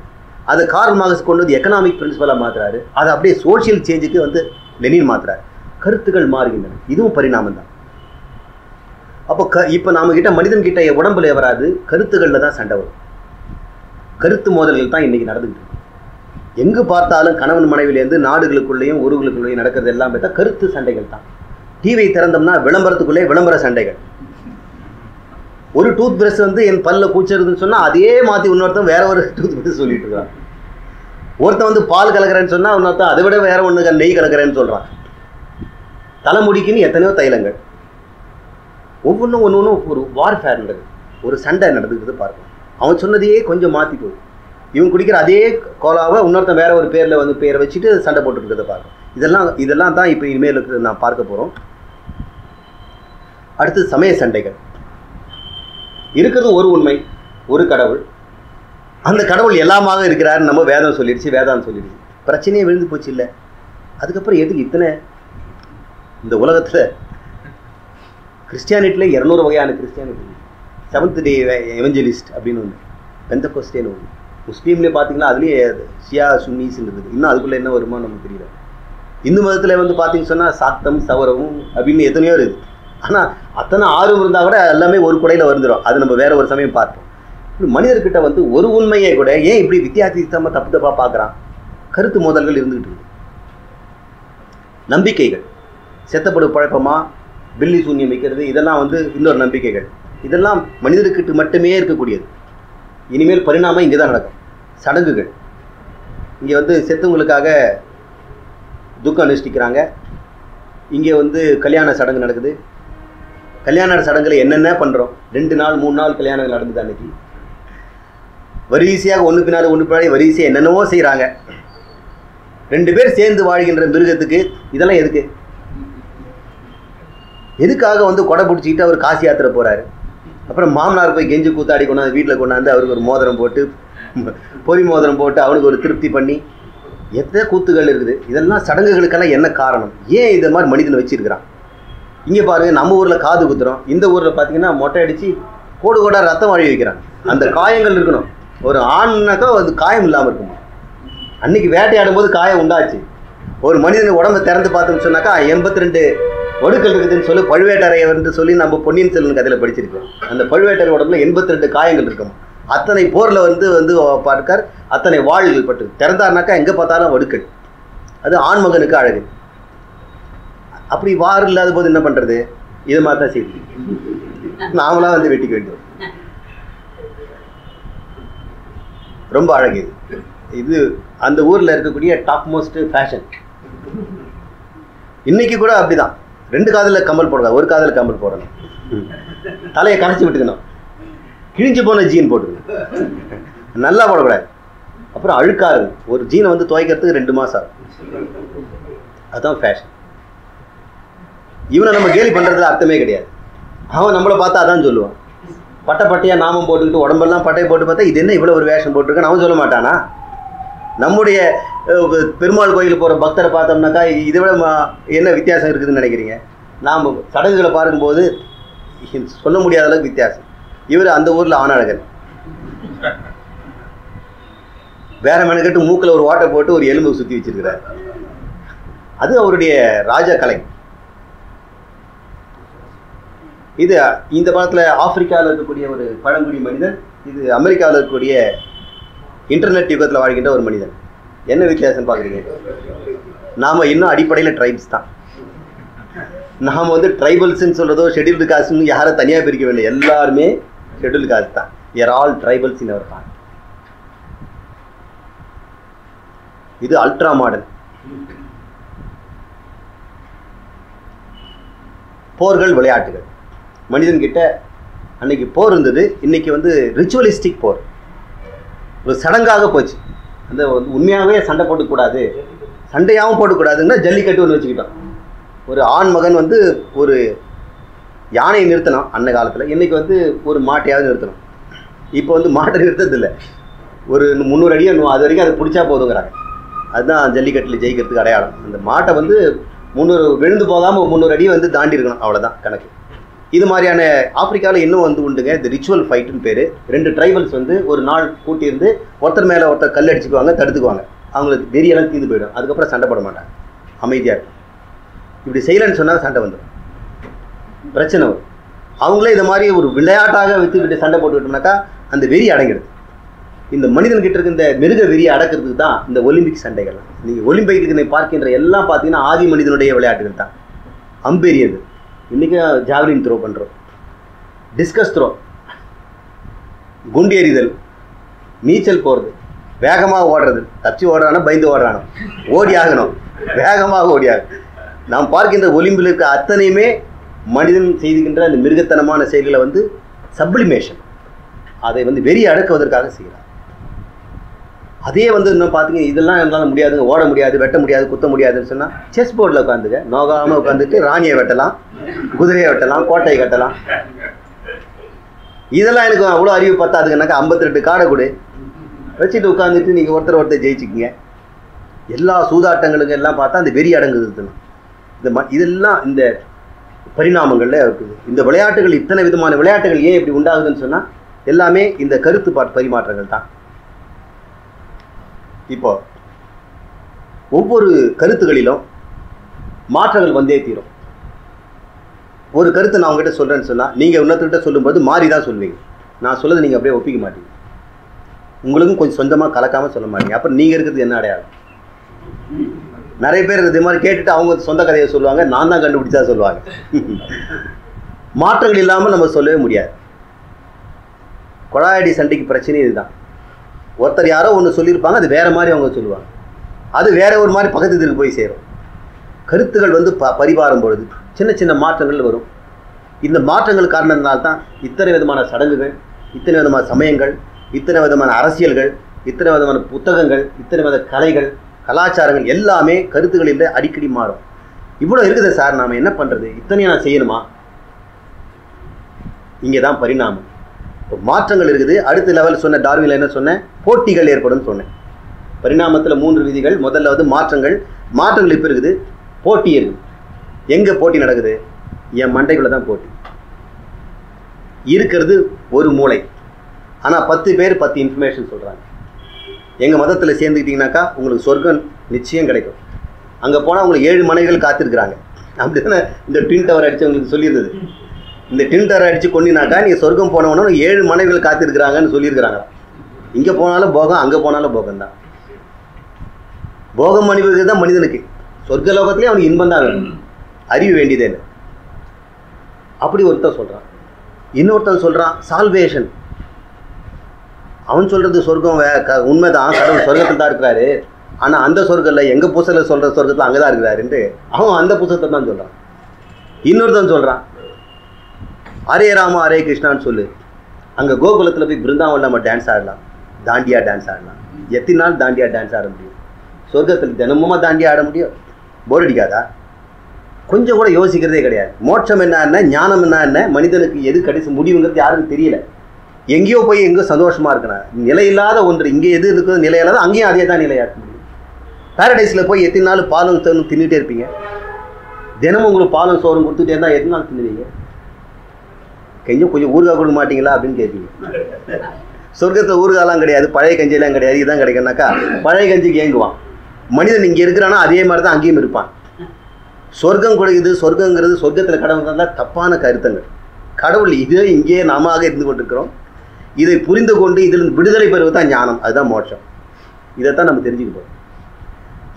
A: அதை கார்ல் மார்க்ஸ் கொண்டு வந்து எக்கனாமிக் பிரின்சிபலாக மாற்றுறாரு. அதை அப்படியே சோஷியல் சேஞ்சுக்கு வந்து லெனின் மாற்றுறாரு. கருத்துக்கள் மாறுகின்றன. இதுவும் பரிணாமம் தான். அப்போ இப்போ நம்மக்கிட்ட மனிதன்கிட்ட உடம்புல வராது, கருத்துக்களில் தான் சண்டை வரும். கருத்து மோதல்கள் தான் இன்றைக்கி நடந்துக்கிட்டு இருக்கு. எங்கு பார்த்தாலும் கணவன் மனைவிலேருந்து நாடுகளுக்குள்ளேயும் ஊர்களுக்குள்ளேயும் நடக்கிறது எல்லாம் பார்த்தா கருத்து சண்டைகள் தான். டிவியை திறந்தோம்னா விளம்பரத்துக்குள்ளே விளம்பர சண்டைகள். ஒரு டூத் பிரஷ் வந்து என் பல்ல கூச்சிருதுன்னு சொன்னால் அதே மாற்றி இன்னொருத்தன் வேற ஒரு டூத் பிரஷ் சொல்லிட்டு இருக்கான். ஒருத்தன் வந்து பால் கலக்கிறேன்னு சொன்னால் இன்னொருத்தன் அதை விட வேற ஒன்று நெய் கலக்கிறேன்னு சொல்கிறான். தலைமுடிக்குன்னு எத்தனையோ தைலங்கள். ஒவ்வொன்றும் ஒரு வார்ஃபேர் நடக்குது, ஒரு சண்டை நடந்துக்கிறது பார்க்கணும். அவன் சொன்னதையே கொஞ்சம் மாற்றி போகுது. இவன் குடிக்கிற அதே கோலாவை இன்னொருத்தன் வேற ஒரு பேரில் வந்து பேரை வச்சுட்டு சண்டை போட்டுருக்கிறத பார்க்கணும். இதெல்லாம் தான் இப்போ இனிமேல் நான் பார்க்க போகிறோம். அடுத்து சமய சண்டைகள். இருக்கிறது ஒரு உண்மை, ஒரு கடவுள். அந்த கடவுள் எல்லாமாக இருக்கிறாருன்னு நம்ம வேதம் சொல்லிடுச்சு, வேதாந்தம் சொல்லிடுச்சு. பிரச்சனையே விழுந்து போச்சு இல்லை. அதுக்கப்புறம் எதுக்கு இத்தனை? இந்த உலகத்தில் கிறிஸ்டியானிட்டியில் 200 வகையான கிறிஸ்டியானிட்டி. செவன்த் டே எவஞ்சலிஸ்ட் அப்படின்னு ஒன்று, பெந்தகோஸ்டேன்னு ஒன்று. முஸ்லீம்லேயே பார்த்தீங்கன்னா அதுலேயே ஷியா சுன்னீஸ்ன்னு இருக்குது. இன்னும் அதுக்குள்ளே என்ன வருமோ நமக்கு தெரியல. இந்து மதத்தில் வந்து பார்த்தீங்கன்னு சொன்னால் சாத்தம் சவரவும் அப்படின்னு எத்தனையோ இருக்குது. ஆனால் அத்தனை ஆர்வம் இருந்தால் கூட எல்லாமே ஒரு குடையில் வந்துடும். அது நம்ம வேற ஒரு சமயம் பார்ப்போம். மனிதர்கிட்ட வந்து ஒரு உண்மையை கூட ஏன் இப்படி வித்தியாசமாக தப்பு தப்பாக பார்க்குறான்? கருத்து மோதல்கள் இருந்துகிட்டு இருக்கு. நம்பிக்கைகள், செத்தப்படு பழக்கமாக பில்லி சூன்யம் வைக்கிறது, இதெல்லாம் வந்து இன்னொரு நம்பிக்கைகள். இதெல்லாம் மனிதர்கிட்ட மட்டுமே இருக்கக்கூடியது. இனிமேல் பரிணாமம் இங்கே தான் நடக்கும். சடங்குகள், இங்கே வந்து செத்தவங்களுக்காக துக்கம் அனுஷ்டிக்கிறாங்க. இங்கே வந்து கல்யாண சடங்கு நடக்குது. கல்யாண சடங்குல என்னென்ன பண்ணுறோம்? 2 நாள் 3 நாள் கல்யாணங்கள் நடந்தது. அன்னைக்கு வரிசையாக ஒன்று பின்னாடி ஒன்று பின்னாடி வரிசையாக என்னென்னவோ செய்கிறாங்க. 2 பேர் சேர்ந்து வாழ்கின்ற மிருகத்துக்கு இதெல்லாம் எதுக்கு? எதுக்காக வந்து கொடை பிடிச்சிக்கிட்டு அவர் காசி யாத்திரை போகிறாரு. அப்புறம் மாமனார் போய் கெஞ்சி கூத்தாடி கொண்டாந்து வீட்டில் கொண்டாந்து அவருக்கு ஒரு மோதிரம் போட்டு, பொறி மோதிரம் போட்டு அவனுக்கு ஒரு திருப்தி பண்ணி எத்தனை கூத்துகள் இருக்குது. இதெல்லாம் சடங்குகளுக்கெல்லாம் என்ன காரணம்? ஏன் இந்த மாதிரி மனிதனை வச்சிருக்கிறான்? இங்கே பாருங்கள், நம்ம ஊரில் காது குத்துறோம். இந்த ஊரில் பார்த்தீங்கன்னா மொட்டை அடித்து கோடு கோடாக ரத்தம் வாழி வைக்கிறாங்க. அந்த காயங்கள் இருக்கணும். ஒரு ஆண்னாக்கா அது காயம் இல்லாமல் இருக்குமா? அன்றைக்கி வேட்டையாடும் போது காயம் உண்டாச்சு. ஒரு மனிதனுக்கு உடம்பை திறந்து பார்த்தோம்னு சொன்னாக்கா 82 வடுக்கள் இருக்குதுன்னு சொல்லி பழுவேட்டரையர்னு சொல்லி நம்ம பொன்னியின் செல்வன் கதையில் படிச்சிருக்கோம். அந்த பழுவேட்டரை உடம்புல 82 காயங்கள் இருக்கும். அத்தனை போரில் வந்து பார்க்கார், அத்தனை வாழ்கள் பட்டு திறந்தாருனாக்கா எங்கே பார்த்தாலும் வடுக்கள். அது ஆண்மகனுக்கு அழகு. அப்படி வார் இல்லாத போது என்ன பண்ணுறது? இது மாதிரி தான் செய்யுது. நாமளாக வந்து வெட்டிக்க வேண்டும். ரொம்ப அழகு இது. அந்த ஊரில் இருக்கக்கூடிய டாப் மோஸ்ட் ஃபேஷன். இன்னைக்கு கூட அப்படிதான். 2 காதில் கம்மல் போடலாம், ஒரு காதில் கம்மல் போடணும். தலையை கரைச்சி விட்டுக்கணும். கிழிஞ்சு போன ஜீன் போட்டுக்கணும், நல்லா போடக்கூடாது. அப்புறம் அழுக்காரு. ஒரு ஜீனை வந்து துவைக்கிறதுக்கு 2 மாதம் ஆகும். அதுதான் ஃபேஷன். இவனை நம்ம கேலி பண்ணுறதுல அர்த்தமே கிடையாது. அவன் நம்மளை பார்த்தா அதான் சொல்லுவான். பட்டையாக நாமம் போட்டுக்கிட்டு உடம்பெல்லாம் பட்டையை போட்டு பார்த்தா இது என்ன இவ்வளோ ஒரு வேஷம் போட்டிருக்கான்னு அவன் சொல்ல மாட்டானா? நம்முடைய பெருமாள் கோயிலுக்கு போகிற பக்தரை பார்த்தோம்னாக்கா இதை விட என்ன வித்தியாசம் இருக்குதுன்னு நினைக்கிறீங்க? நாம் சடங்குகளை பார்க்கும்போது சொல்ல முடியாத அளவுக்கு வித்தியாசம். இவர் அந்த ஊரில் ஆணழகன். வேற மெனக்கட்டு மூக்கில் ஒரு ஓட்டை போட்டு ஒரு எலும்பு சுற்றி வச்சிருக்கிறார். அது அவருடைய ராஜா கலை. இது இந்த காலத்தில் ஆப்பிரிக்காவில் இருக்கக்கூடிய ஒரு பழங்குடி மனிதன், இது அமெரிக்காவில் இருக்கக்கூடிய இன்டர்நெட் யுகத்தில் வாழ்கின்ற ஒரு மனிதன். என்ன வித்தியாசம் பார்க்குறீங்க? நாம் இன்னும் அடிப்படையில் ட்ரைப்ஸ் தான். நாம் வந்து ட்ரைபல்ஸ்ன்னு சொல்கிறதோ ஷெட்யூல்டு காஸ்ட்னு யாரை தனியாக பிரிக்க வேண்டிய, எல்லாருமே ஷெட்யூல்டு காஸ்ட் தான். ஆல் ட்ரைபல்ஸ் இன் அவர் தான். இது அல்ட்ரா மாடர்ன். போர்கள், விளையாட்டுகள். மனிதன்கிட்ட அன்னைக்கு போர் இருந்தது, இன்னைக்கு வந்து ரிச்சுவலிஸ்டிக் போர், ஒரு சடங்காக போச்சு. அந்த உண்மையாகவே சண்டை போட்டுக்கூடாது, சண்டையாகவும் போட்டுக்கூடாதுன்னா ஜல்லிக்கட்டு ஒன்று வச்சுக்கிட்டோம். ஒரு ஆண் மகன் வந்து ஒரு யானையை நிறுத்தணும் அன்ன காலத்தில், இன்றைக்கி வந்து ஒரு மாட்டையாவது நிறுத்தணும். இப்போ வந்து மாட்டை நிறுத்ததில்லை, ஒரு 300 அடியோ அது வரைக்கும் அதை பிடிச்சா போதுங்கிறாங்க. அதுதான் ஜல்லிக்கட்டில் ஜெயிக்கிறதுக்கு அடையாளம். அந்த மாட்டை வந்து 300 விழுந்து போகாமல் 300 அடி வந்து தாண்டி இருக்கணும், அவ்வளோதான் கணக்கு. இது மாதிரியான ஆப்பிரிக்காவில் இன்னும் வந்து உண்டுங்க, இந்த ரிச்சுவல் ஃபைட்டுன்னு பேர். 2 ட்ரைபல்ஸ் வந்து ஒரு நாள் கூட்டியிருந்து ஒருத்தர் மேலே ஒருத்தர் கல் அடிச்சுக்குவாங்க, தடுத்துக்குவாங்க, அவங்களுக்கு வெறியெல்லாம் தீர்ந்து போயிடும். அதுக்கப்புறம் சண்டை போட மாட்டாங்க, அமைதியாக இருக்கும். இப்படி செய்யலைன்னு சொன்னால் சண்டை வந்துடும், பிரச்சனை வரும். அவங்களே இந்த மாதிரி ஒரு விளையாட்டாக வச்சுக்கிட்டு சண்டை போட்டுக்கிட்டோம்னாக்கா அந்த வெறி அடங்கிடுது. இந்த மனிதன்கிட்ட இருக்க இந்த மிருக வெறியை அடக்கிறதுக்கு தான் இந்த ஒலிம்பிக் சண்டைகள். நீங்கள் ஒலிம்பிக்கு பார்க்கின்ற எல்லாம் பார்த்தீங்கன்னா ஆதி மனிதனுடைய விளையாட்டுகள் தான். அம்பெரியது, இன்றைக்கி ஜாவலின் த்ரோ பண்ணுறோம், டிஸ்கஸ் த்ரோ, குண்டு எறிதல், நீச்சல் போகிறது, வேகமாக ஓடுறது, தப்பிச்சு ஓடுறானோ பயந்து ஓடுறானோ, ஓடி ஆகணும், வேகமாக ஓடி ஆகணும். நாம் பார்க்கின்ற ஒலிம்பில் இருக்க அத்தனையுமே மனிதன் செய்கின்ற அந்த மிருகத்தனமான செயல்களை வந்து சப்ளிமேஷன், அதை வந்து வெறி அடக்குவதற்காக செய்கிறார். அதே வந்து இன்னும் பார்த்தீங்க, இதெல்லாம் என்னால் முடியாதுங்க, ஓட முடியாது, வெட்ட முடியாது, குத்த முடியாதுன்னு சொன்னால் செஸ் போர்டில் உட்காந்துக்க, நோகாமல் உட்காந்துட்டு ராணியை வெட்டலாம், குதிரையை வெட்டலாம், கோட்டையை கட்டலாம். இதெல்லாம் எனக்கு அவ்வளோ அறிவு பத்தாதுங்கனாக்கா 52 காடை கொடு வச்சுட்டு உட்காந்துட்டு நீங்கள் ஒருத்தர் ஜெயிச்சுக்கிங்க. எல்லா சூதாட்டங்களுக்கு எல்லாம் பார்த்தா அந்த வெறி அடங்குதுன்னு இதெல்லாம் இந்த பரிணாமங்களில் இருக்குது. இந்த விளையாட்டுகள், இத்தனை விதமான விளையாட்டுகள் ஏன் இப்படி உண்டாகுதுன்னு சொன்னால் எல்லாமே இந்த கருத்து பரிமாற்றங்கள் தான். இப்போ ஒவ்வொரு கருத்துகளிலும் மாற்றங்கள் வந்தே தீரும். ஒரு கருத்தை நான் உங்ககிட்ட சொல்கிறேன்னு சொன்னால் நீங்கள் இன்னொருத்தர்கிட்ட சொல்லும்போது மாறி தான் சொல்வீங்க. நான் சொல்லதை நீங்கள் அப்படியே ஒப்பிக்க மாட்டீங்க, உங்களுக்கும் கொஞ்சம் சொந்தமாக கலக்காமல் சொல்ல மாட்டீங்க. அப்புறம் நீங்கள் இருக்கிறது என்ன அடையாளம்? நிறைய பேர் இது மாதிரி கேட்டுட்டு அவங்க சொந்த கதையை சொல்லுவாங்க, நான் தான் கண்டுபிடிச்சா சொல்லுவாங்க. மாற்றங்கள் இல்லாமல் நம்ம சொல்லவே முடியாது. கொடாயடி சண்டைக்கு பிரச்சனை இதுதான். ஒருத்தர் யாரோ ஒன்று சொல்லியிருப்பாங்க, அது வேறு மாதிரி அவங்க சொல்லுவாங்க, அது வேற ஒரு மாதிரி பக்கத்து இதுக்கு போய் சேரும். கருத்துக்கள் வந்து பரிமாறும் பொழுது சின்ன சின்ன மாற்றங்கள் வரும். இந்த மாற்றங்கள் காரணத்தினால்தான் இத்தனை விதமான சடங்குகள், இத்தனை விதமான சமயங்கள், இத்தனை விதமான அரசியல்கள், இத்தனை விதமான புத்தகங்கள், இத்தனை வித கலைகள், கலாச்சாரங்கள் எல்லாமே கருத்துக்களில் அடிக்கடி மாறும். இவ்வளோ இருக்குது சார், நாம் என்ன பண்ணுறது, இத்தனையும் நான் செய்யணுமா? இங்கே தான் பரிணாமம். இப்போ மாற்றங்கள் இருக்குது. அடுத்த லெவல் சொன்ன டார்வினில் என்ன சொன்னேன், போட்டிகள் ஏற்படும் சொன்னேன். பரிணாமத்தில் 3 விதிகள். முதல்ல வந்து மாற்றங்கள். மாற்றங்கள் இப்போ இருக்குது, போட்டி இருக்குது. எங்கே போட்டி நடக்குது? என் மண்டைக்குள்ளே தான் போட்டி இருக்கிறது. ஒரு மூளை, ஆனால் 10 பேர் 10 இன்ஃபர்மேஷன் சொல்கிறாங்க. எங்கள் மதத்தில் சேர்ந்துக்கிட்டிங்கனாக்கா உங்களுக்கு சொர்க்கம் நிச்சயம் கிடைக்கும். அங்கே போனால் உங்களுக்கு 7 மனைவிகள் காத்திருக்கிறாங்க. அப்படி தானே இந்த ட்வின் டவர் அடித்து உங்களுக்கு சொல்லியிருந்தது. இந்த ட்வின் டவர் அடித்து கொண்டினாக்கா நீங்கள் சொர்க்கம் போனவொன்னே 7 மனைவிகள் காத்திருக்கிறாங்கன்னு சொல்லியிருக்கிறாங்க. இங்கே போனாலும் போகம், அங்கே போனாலும் போகம் தான். போகம் மனிதர்கள் தான் மனிதனுக்கு. சொர்க்க லோகத்திலே அவனுக்கு இன்பம் தான் வேணும், அறிவு வேண்டியதே இல்லை. அப்படி ஒருத்தன் சொல்கிறான். இன்னொருத்தன் சொல்கிறான் சால்வேஷன். அவன் சொல்கிறது சொர்க்கம் உண்மைதான், கடவுள் சொர்க்கத்தில் தான் இருக்கிறாரு, ஆனால் அந்த சொர்க்கம் இல்லை, எங்கள் புத்தகத்தில் சொல்கிற சொர்க்கத்தில் அங்கே தான் இருக்கிறாருன்ட்டு அவன் அந்த புத்தகத்தை தான் சொல்கிறான். இன்னொருத்தன் சொல்கிறான் ஹரே ராமா ஹரே கிருஷ்ணான்னு சொல்லு, அங்கே கோகுலத்தில் போய் பிருந்தாவனில் நம்ம டான்ஸ் ஆடலாம், தாண்டியா டான்ஸ் ஆடலாம். எத்தனை நாள் தாண்டியா டான்ஸ் ஆட முடியும்? சொர்க்கத்தில் தினமும் தாண்டியா ஆட முடியும்? போர் அடிக்காதா? கொஞ்சம் கூட யோசிக்கிறதே கிடையாது. மோட்சம் என்ன, ஞானம் என்ன, மனிதனுக்கு எது கடைசி முடிவுங்கிறது யாருக்கும் தெரியல. எங்கேயோ போய் எங்கேயோ சந்தோஷமாக இருக்கிறான். நிலையில்லாத ஒன்று இங்கே எது இருக்கிறது நிலையில்லாத, அங்கேயும் அதே தான் நிலையாக இருக்க முடியும். பேரடைஸில் போய் எத்தனை நாள் பாலும் சோறும் தின்னுட்டே இருப்பீங்க? தினமும் உங்களுக்கு பாலும் சோறும் கொடுத்துட்டே இருந்தால் எத்தனை நாள் தின்னுவீங்க? கொஞ்சம் ஊறுகாய் கொடுக்க மாட்டீங்களா அப்படின்னு கேட்பீங்க. சொர்க்கத்தில் ஊறுகாலாம் கிடையாது, பழைய கஞ்சியெல்லாம் கிடையாது. இதுதான் கிடைக்கும்னாக்கா பழைய கஞ்சிக்கு ஏங்குவான். மனிதன் இங்கே இருக்கிறானா அதே மாதிரி தான் அங்கேயும் இருப்பான். சொர்க்கம் கொடுக்குது, சொர்க்கங்கிறது சொர்க்கத்தில் கடவுள் தான் தப்பான கருத்தங்கள். கடவுள் இதே இங்கே நாம இருந்து கொண்டிருக்கிறோம். இதை புரிந்து கொண்டு இதில் விடுதலை பெறுவது தான் ஞானம், அதுதான் மோட்சம். இதைத்தான் நம்ம தெரிஞ்சுக்க போகிறோம்.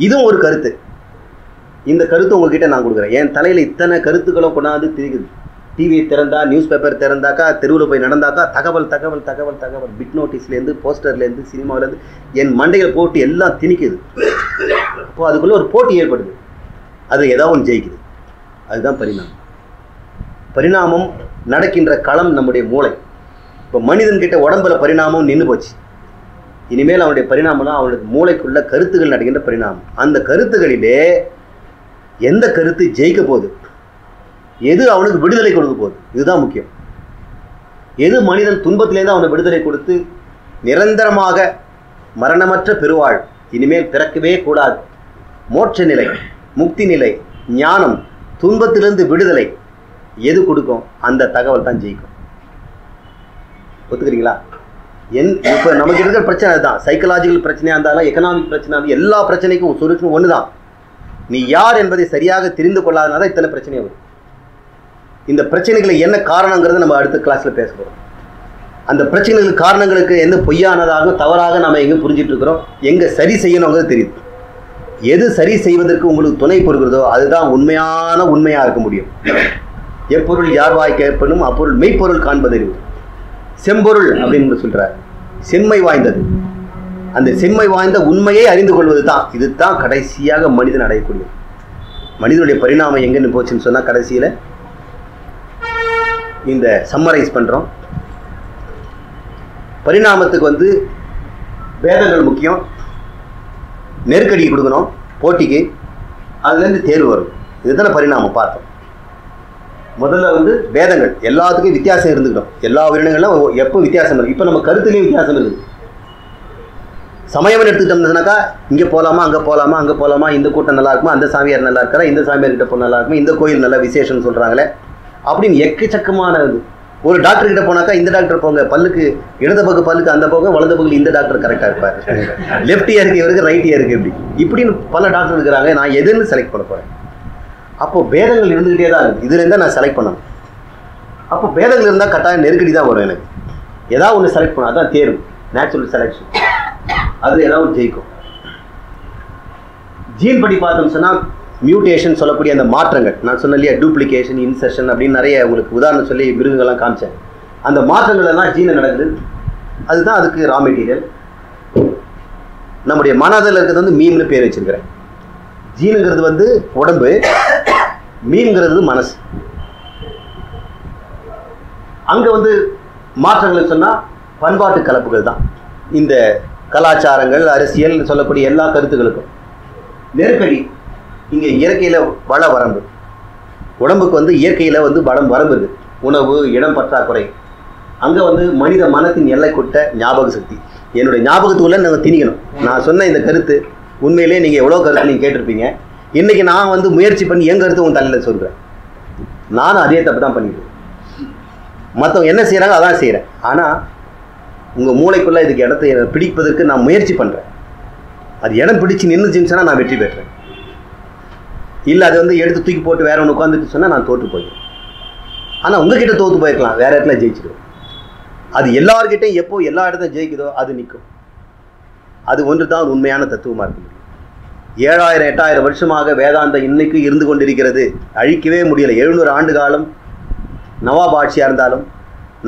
A: இதுவும் ஒரு கருத்து. இந்த கருத்து உங்ககிட்ட நான் கொடுக்குறேன். என் தலையில் இத்தனை கருத்துக்களும் கொண்டாந்து டிவியை திறந்தா, நியூஸ் பேப்பர் திறந்தாக்கா, தெருவில் போய் நடந்தாக்கா தகவல் தகவல் தகவல் தகவல், பிட் நோட்டீஸ்லேருந்து, போஸ்டர்லேருந்து, சினிமாவிலேருந்து என் மண்டையில் போட்டு எல்லாம் திணிக்குது. அப்போது அதுக்குள்ளே ஒரு போட்டி ஏற்படுது, அது ஏதாவது ஒன்று ஜெயிக்குது. அதுதான் பரிணாமம். பரிணாமம் நடக்கின்ற களம் நம்முடைய மூளை. இப்போ மனிதன்கிட்ட உடம்புல பரிணாமம் நின்று போச்சு. இனிமேல் அவனுடைய பரிணாமம்னா அவனுக்கு மூளைக்குள்ள கருத்துக்கள் நடக்கின்ற பரிணாமம். அந்த கருத்துக்களிலே எந்த கருத்து ஜெயிக்க போகுது, எது அவனுக்கு விடுதலை கொடுக்க போகுது, இதுதான் முக்கியம். எது மனிதன் துன்பத்திலேருந்து அவனை விடுதலை கொடுத்து நிரந்தரமாக மரணமற்ற பெருவாழ், இனிமேல் பிறக்கவே கூடாது, மோட்ச நிலை, முக்தி நிலை, ஞானம், துன்பத்திலிருந்து விடுதலை எது கொடுக்கும், அந்த தகவல் தான் ஜெயிக்கும். ஒத்துக்கிறீங்களா? இப்போ நமக்கு இருக்கிற பிரச்சனை அதுதான். சைக்கலாஜிக்கல் பிரச்சனையாக இருந்தாலும், எக்கனாமிக் பிரச்சனை, எல்லா பிரச்சனைக்கும் சொல்யூஷன் ஒன்று தான். நீ யார் என்பதை சரியாக தெரிந்து கொள்ளாதனால தான் இத்தனை பிரச்சனை வரும். இந்த பிரச்சனைகளை என்ன காரணங்கிறத நம்ம அடுத்த கிளாஸில் பேச போகிறோம். அந்த பிரச்சனைகளுக்கு காரணங்களுக்கு என்ன பொய்யானதாக தவறாக நம்ம எங்கே புரிஞ்சிட்டு இருக்கிறோம், எங்கே சரி செய்யணுங்கிறது தெரியுது. எது சரி செய்வதற்கு உங்களுக்கு துணை பொறுகிறதோ அதுதான் உண்மையாக இருக்க முடியும். எப்பொருள் யார்வாய் கேட்பனும் அப்பொருள் மெய்ப்பொருள் காண்பதறிவு. செம்பொருள் அப்படின்னு சொல்றார், செம்மை வாய்ந்தது. அந்த செம்மை வாய்ந்த உண்மையை அறிந்து கொள்வது தான், இதுதான் கடைசியாக மனிதன் அடையக்கூடியது. மனிதனுடைய பரிணாமம் எங்கன்னு போச்சுன்னு சொன்னால் கடைசியில் இந்த சம்மரைஸ் பண்ணுறோம். பரிணாமத்துக்கு வேதங்கள் முக்கியம். நெருக்கடி கொடுக்கணும் போட்டிக்கு, அதுலேருந்து தேர்வு வரும். இதுதானே பரிணாமம் பார்த்தோம். முதல்ல வேதங்கள் எல்லாத்துக்கும் வித்தியாசம் இருந்துக்கிட்டோம். எல்லா உயிரினங்களும் எப்போ வித்தியாசம் இருக்குது. இப்போ நம்ம கருத்துலேயும் வித்தியாசம் இருக்குது. சமயம் எடுத்துக்கிட்டோம்னாக்கா இங்கே போகலாமா, அங்கே போகலாமா, அங்கே போகலாமா, இந்த கூட்டம் நல்லா இருக்குமா, அந்த சாமியார் நல்லா இருக்கிறா, இந்த சாமியார்கிட்ட போய் நல்லா இருக்குமா, இந்த கோயில் நல்லா விசேஷம்னு சொல்கிறாங்களே அப்படின்னு எக்கச்சக்கமான இது. ஒரு டாக்டர் கிட்ட போனாக்கா இந்த டாக்டர் போங்க, பல்லுக்கு இடது பக்கம் பல்லுக்கு அந்த பக்கம், வலது பக்கம் இந்த டாக்டர் கரெக்டாக இருப்பார், லெஃப்ட் இயருக்கு இவருக்கு ரைட் இயருக்கு இப்படின்னு பல டாக்டர் இருக்கிறாங்க. நான் எதுன்னு செலக்ட் பண்ண போகிறேன். அப்போது வேதங்கள் இருந்துக்கிட்டே தான் இருக்குது. இதுலேருந்து நான் செலக்ட் பண்ணணும். அப்போ வேதங்கள் இருந்தால் கட்டாயம் நெருக்கடி தான் வரும். எனக்கு ஏதாவது ஒன்று செலக்ட் பண்ணணும், அதுதான் தேர்வு, நேச்சுரல் செலெக்ஷன். அது ஏதாவது ஜெயிக்கும். ஜீன் படி பார்த்தோம்னு சொன்னால் மியூட்டேஷன் சொல்லக்கூடிய அந்த மாற்றங்கள், நான் சொன்ன இல்லையா, டூப்ளிகேஷன், இன்செர்ஷன் அப்படின்னு நிறைய உங்களுக்கு உதாரணம் சொல்லி மிருகங்கள்லாம் காமிச்சேன். அந்த மாற்றங்கள் எல்லாம் ஜீனை நடக்குது. அதுதான் அதுக்கு ரா மெட்டீரியல். நம்முடைய மனதில் இருக்கிறது மீம்னு பேர் வச்சிருக்கிறேன். ஜீனுங்கிறது உடம்பு, மீம்ங்கிறது மனசு. அங்கே மாற்றங்கள் சொன்னால் பண்பாட்டு கலப்புகள் தான். இந்த கலாச்சாரங்கள், அரசியல் சொல்லக்கூடிய எல்லா கருத்துக்களுக்கும் நெருக்கடி. இங்கே இயற்கையில் வள வரம்பு, உடம்புக்கு இயற்கையில் வரம்பு இருக்குது. உணவு, இடம் பற்றாக்குறை. அங்கே மனித மனத்தின் எல்லை கொட்ட ஞாபக சக்தி. என்னுடைய ஞாபகத்துக்குள்ளே நாங்கள் திணிக்கணும். நான் சொன்ன இந்த கருத்து உண்மையிலே நீங்கள் எவ்வளோ கருத்து நீங்கள் கேட்டிருப்பீங்க. இன்றைக்கி நான் முயற்சி பண்ணி என் கருத்து உங்கள் தலையில் சொல்கிறேன். நானும் அதே தப்பு தான் பண்ணிக்கிறேன். மற்றவங்க என்ன செய்கிறாங்க அதான் செய்கிறேன். ஆனால் உங்கள் மூளைக்குள்ளே இதுக்கு இடத்த பிடிப்பதற்கு நான் முயற்சி பண்ணுறேன். அது இடம் பிடிச்சி நின்றுச்சுன்னு சொன்னால் நான் வெற்றி பெற்றேன். இல்லை அது எடுத்து தூக்கி போட்டு வேற ஒன்று உட்காந்துட்டு சொன்னால் நான் தோற்று போயிடுவேன். ஆனால் உங்ககிட்ட தோற்று போயிருக்கலாம், வேறு இடத்துல ஜெயிச்சிடுவேன். அது எல்லார்கிட்டையும் எப்போ எல்லா இடத்துல ஜெயிக்குதோ அது நிற்கும். அது ஒன்று தான் உண்மையான தத்துவமாக இருக்க முடியும். 7000 8000 வருஷமாக வேதாந்தம் இன்னைக்கு இருந்து கொண்டிருக்கிறது, அழிக்கவே முடியலை. 700 ஆண்டு காலம் நவாப் ஆட்சியாக இருந்தாலும்,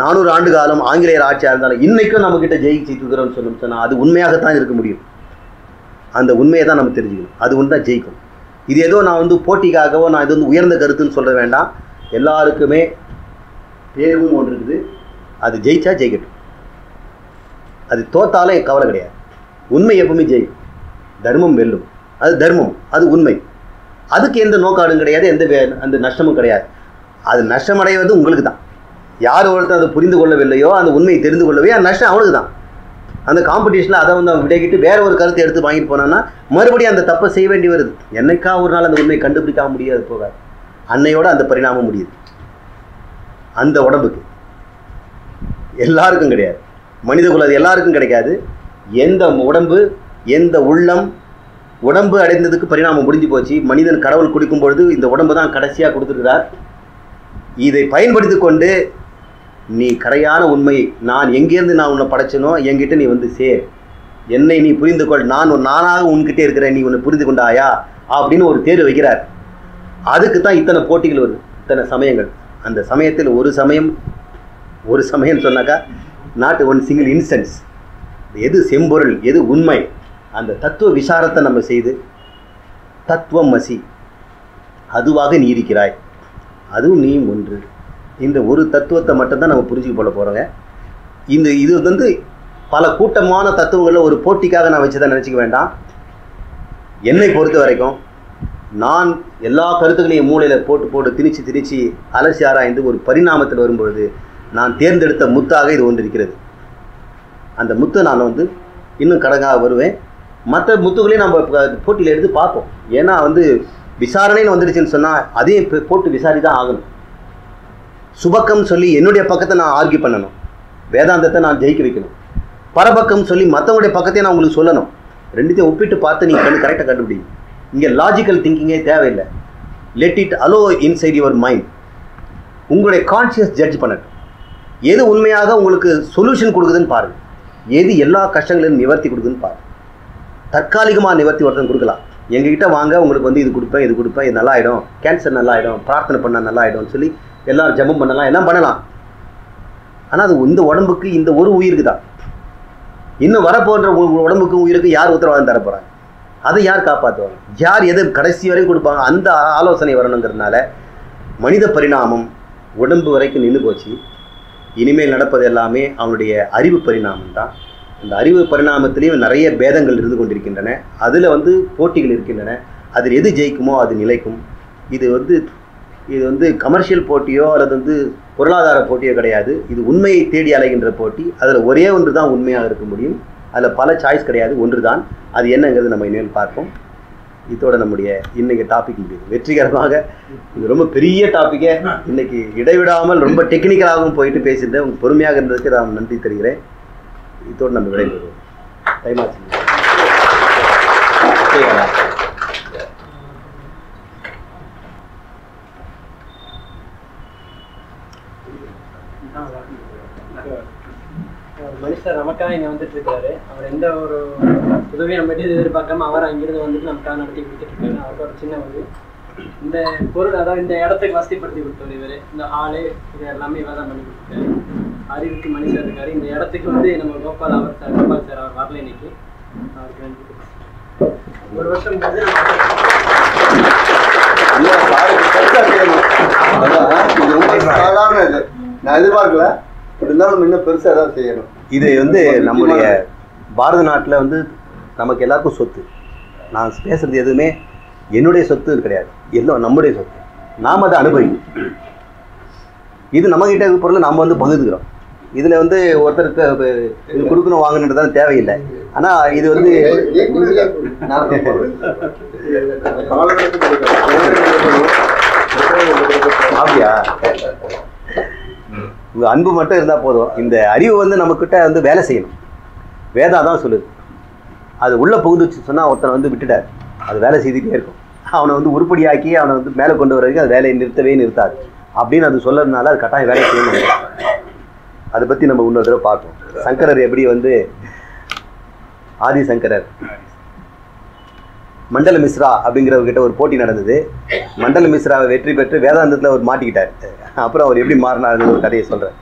A: 400 ஆண்டு காலம் ஆங்கிலேயர் ஆட்சியாக இருந்தாலும், இன்றைக்கும் நம்மக்கிட்ட ஜெயிச்சுட்டு இருக்கிறோம்னு சொன்னால் அது உண்மையாகத்தான் இருக்க முடியும். அந்த உண்மையை தான் நம்ம தெரிஞ்சுக்கணும். அது ஒன்று தான் ஜெயிக்கும். இது ஏதோ நான் போட்டிக்காகவோ நான் இது உயர்ந்த கருத்துன்னு சொல்ல வேண்டாம். எல்லாருக்குமே தேர்வுன்னு ஒன்று இருக்குது. அது ஜெயிச்சா ஜெயிக்கட்டும், அது தோத்தாலும் எனக்கு கவலை கிடையாது. உண்மை எப்பவுமே ஜெயிக்கும், தர்மம் வெல்லும். அது தர்மம், அது உண்மை. அதுக்கு எந்த நோக்காடும் கிடையாது, அந்த நஷ்டமும் கிடையாது. அது நஷ்டமடைவது உங்களுக்கு தான். யார் ஒருத்தர் அதை புரிந்து கொள்ளவில்லையோ, அந்த உண்மையை தெரிந்து கொள்ளவே, அந்த நஷ்டம் அவனுக்கு தான். அந்த காம்படிஷனில் அதை அவன் விடைக்கிட்டு வேற ஒரு கருத்தை எடுத்து வாங்கிட்டு போனான்னா மறுபடியும் அந்த தப்பை செய்ய வேண்டி வருது. என்னைக்கா ஒரு நாள் அந்த உண்மையை கண்டுபிடிக்க முடியாது, போகாது. அன்னையோட அந்த பரிணாமம் முடியுது. அந்த உடம்புக்கு எல்லாருக்கும் கிடையாது, மனித குலம் எல்லாருக்கும் கிடைக்காது. எந்த உடம்பு, எந்த உள்ளம், உடம்பு அடைந்ததுக்கு பரிணாமம் முடிஞ்சு போச்சு. மனிதன் கடவுள் கொடுக்கும் பொழுது இந்த உடம்பு தான் கடைசியாக கொடுத்துருக்கிறார். இதை பயன்படுத்தி கொண்டு நீ கரையான உண்மையை, நான் எங்கேருந்து நான் உன்னை படைச்சனோ என்கிட்ட நீ சேர், என்னை நீ புரிந்து கொள், நானாக உன்கிட்டே இருக்கிறேன், நீ உன்னை புரிந்து கொண்டாயா அப்படின்னு ஒரு தேர்வு வைக்கிறார். அதுக்கு தான் இத்தனை போட்டிகள் வருது, இத்தனை சமயங்கள். அந்த சமயத்தில் ஒரு சமயம் சொன்னாக்கா நாட் ஒன் சிங்கிள் இன்ஸ்டன்ஸ், எது செம்பொருள் எது உண்மை, அந்த தத்துவ விசாரத்தை நம்ம செய்து தத்துவம் மசி அதுவாக நீ இருக்கிறாய், அதுவும் நீயும் ஒன்று, இந்த ஒரு தத்துவத்தை மட்டும்தான் நம்ம புரிஞ்சுக்க போல போகிறோங்க. இது வந்து பல கூட்டமான தத்துவங்களில் ஒரு போட்டிக்காக நான் வச்சு தான் நினச்சிக்க வேண்டாம். என்னை பொறுத்த வரைக்கும் நான் எல்லா கருத்துக்களையும் மூளையில் போட்டு திணிச்சு அலசி ஆராய்ந்து ஒரு பரிணாமத்தில் வரும்பொழுது நான் தேர்ந்தெடுத்த முத்தாக இது ஒன்று இருக்கிறது. அந்த முத்தை நான் வந்து இன்னும் கடங்காக வருவேன். மற்ற முத்துகளையும் நம்ம போட்டியில் எடுத்து பார்ப்போம். ஏன்னா வந்து விசாரணைன்னு வந்துடுச்சுன்னு சொன்னால் அதையும் போட்டு விசாரி தான் ஆகணும். சுபக்கம் சொல்லி என்னுடைய பக்கத்தை நான் ஆர்கியூ பண்ணணும், வேதாந்தத்தை நான் ஜெயிக்க வைக்கணும். பரபக்கம் சொல்லி மற்றவங்களுடைய பக்கத்தையும் நான் உங்களுக்கு சொல்லணும். ரெண்டுத்தையும் ஒப்பிட்டு பார்த்து நீங்கள் கரெக்டாக கண்டுபிடிங்க. இங்கே லாஜிக்கல் திங்கிங்கே தேவையில்லை. Let it allow inside your mind. உங்களுடைய கான்ஷியஸ் ஜட்ஜ் பண்ணட்டும். எது உண்மையாக உங்களுக்கு சொல்யூஷன் கொடுக்குதுன்னு பாருங்கள், எது எல்லா கஷ்டங்களையும் நிவர்த்தி கொடுக்குதுன்னு பாருங்கள். தற்காலிகமாக நிவர்த்தி ஒருத்தன் கொடுக்கலாம். எங்ககிட்ட வாங்க, உங்களுக்கு வந்து இது கொடுப்பேன் இது நல்லா ஆகிடும், கேன்சர் நல்லா ஆகிடும், பிரார்த்தனை பண்ணால் நல்லா ஆகிடும்னு சொல்லி எல்லாம் ஜபம் பண்ணலாம், எல்லாம் பண்ணலாம். ஆனால் அது இந்த உடம்புக்கு இந்த ஒரு உயிருக்கு தான். இன்னும் வரப்போன்ற உடம்புக்கு உயிருக்கு யார் உத்தரவாதம் தர போகிறாங்க? அதை யார் காப்பாற்றுவாங்க? யார் எது கடைசி வரைக்கும் கொடுப்பாங்க? அந்த ஆலோசனை வரணுங்கிறதுனால மனித பரிணாமம் உடம்பு வரைக்கும் நின்று போச்சு. இனிமேல் நடப்பது எல்லாமே அவனுடைய அறிவு பரிணாமம் தான். அந்த அறிவு பரிணாமத்திலையும் நிறைய பேதங்கள் இருந்து கொண்டிருக்கின்றன. அதில் வந்து போட்டிகள் இருக்கின்றன. அதில் எது ஜெயிக்குமோ அது நிலைக்கும். இது வந்து கமர்ஷியல் போட்டியோ அல்லது வந்து பொருளாதார போட்டியோ கிடையாது. இது உண்மையை தேடி அலைகின்ற போட்டி. அதில் ஒரே ஒன்று தான் உண்மையாக இருக்க முடியும். அதில் பல சாய்ஸ் கிடையாது, ஒன்று தான். அது என்னங்கிறது நம்ம இனிமேல் பார்ப்போம். இதோட நம்முடைய இன்னைக்கு டாபிக் முடியுது வெற்றிகரமாக. இது ரொம்ப பெரிய டாப்பிக்கே. இன்னைக்கு இடைவிடாமல் ரொம்ப டெக்னிக்கலாகவும் போயிட்டு பேசியிருந்தேன். உங்களுக்கு பொறுமையாக இருந்ததுக்கு நான் நன்றி தெரிகிறேன். இதோடு நம்ம விடைபெறுவோம். டைமாச்சு.
B: மனுஷர் நமக்காக இங்கே வந்துட்டு இருக்காரு. அவர் எந்த ஒரு உதவியும் நம்ம எதிர்பார்க்காம அவர் அங்கிருந்து வந்துட்டு நமக்காக நடத்தி கொடுத்துட்டு இருக்காரு. அவருக்கு ஒரு சின்ன உதவி. இந்த பொருள், அதாவது இந்த இடத்துக்கு வசதிப்படுத்தி கொடுத்தவர் இவர். இந்த ஹாலு இது எல்லாமே இவர் தான் பண்ணி கொடுத்துருக்காரு. அறிவுக்கு மனுஷர் இருக்காரு. இந்த இடத்துக்கு வந்து நம்ம கோபால் சார் அவர் வரல இன்னைக்கு. அவருக்கு நன்றி. ஒரு வருஷம்
A: நான் எதிர்பார்க்கல. இருந்தாலும் இன்னும் பெருசாக தான் செய்யணும். இது வந்து நம்முடைய பாரத நாட்டில் வந்து நமக்கு எல்லாருக்கும் சொத்து. நான் பேசுறது எதுவுமே என்னுடைய சொத்து கிடையாது, எல்லாம் நம்முடைய சொத்து. நாம் அதை அனுபவிக்கணும். இது நம்மகிட்ட இருக்க பொருளை நாம் வந்து பகிர்ந்துக்கிறோம். இதில் வந்து ஒருத்தருக்கு இது கொடுக்கணும் வாங்கணுன்றதான் தேவையில்லை. ஆனால் இது வந்து அப்படியா, உங்கள் அன்பு மட்டும் இருந்தால் போதும். இந்த அறிவு வந்து நம்மக்கிட்ட வந்து வேலை செய்யணும். வேதா தான் சொல்லுது. அது உள்ளே புகுந்துச்சு சொன்னால் ஒருத்தனை வந்து விட்டுட்டார், அது வேலை செய்துகிட்டே இருக்கும். அவனை வந்து உருப்படியாக்கி அவனை வந்து மேலே கொண்டு வர வரைக்கும் அது வேலையை நிறுத்தாது அப்படின்னு அது சொல்கிறதுனால அது கட்டாயம் வேலை செய்யணும். அதை பற்றி நம்ம இன்னொரு தடவை பார்ப்போம். சங்கரர் எப்படி வந்து ஆதிசங்கரர் மண்டல மிஸ்ரா அப்படிங்கிறவர்கிட்ட ஒரு போட்டி நடந்தது. மண்டல மிஸ்ராவை வெற்றி பெற்று வேதாந்தத்தில் அவர் மாட்டிக்கிட்டார். அப்புறம் அவர் எப்படி மாறினாருன்னு ஒரு கதையை சொல்கிறேன்.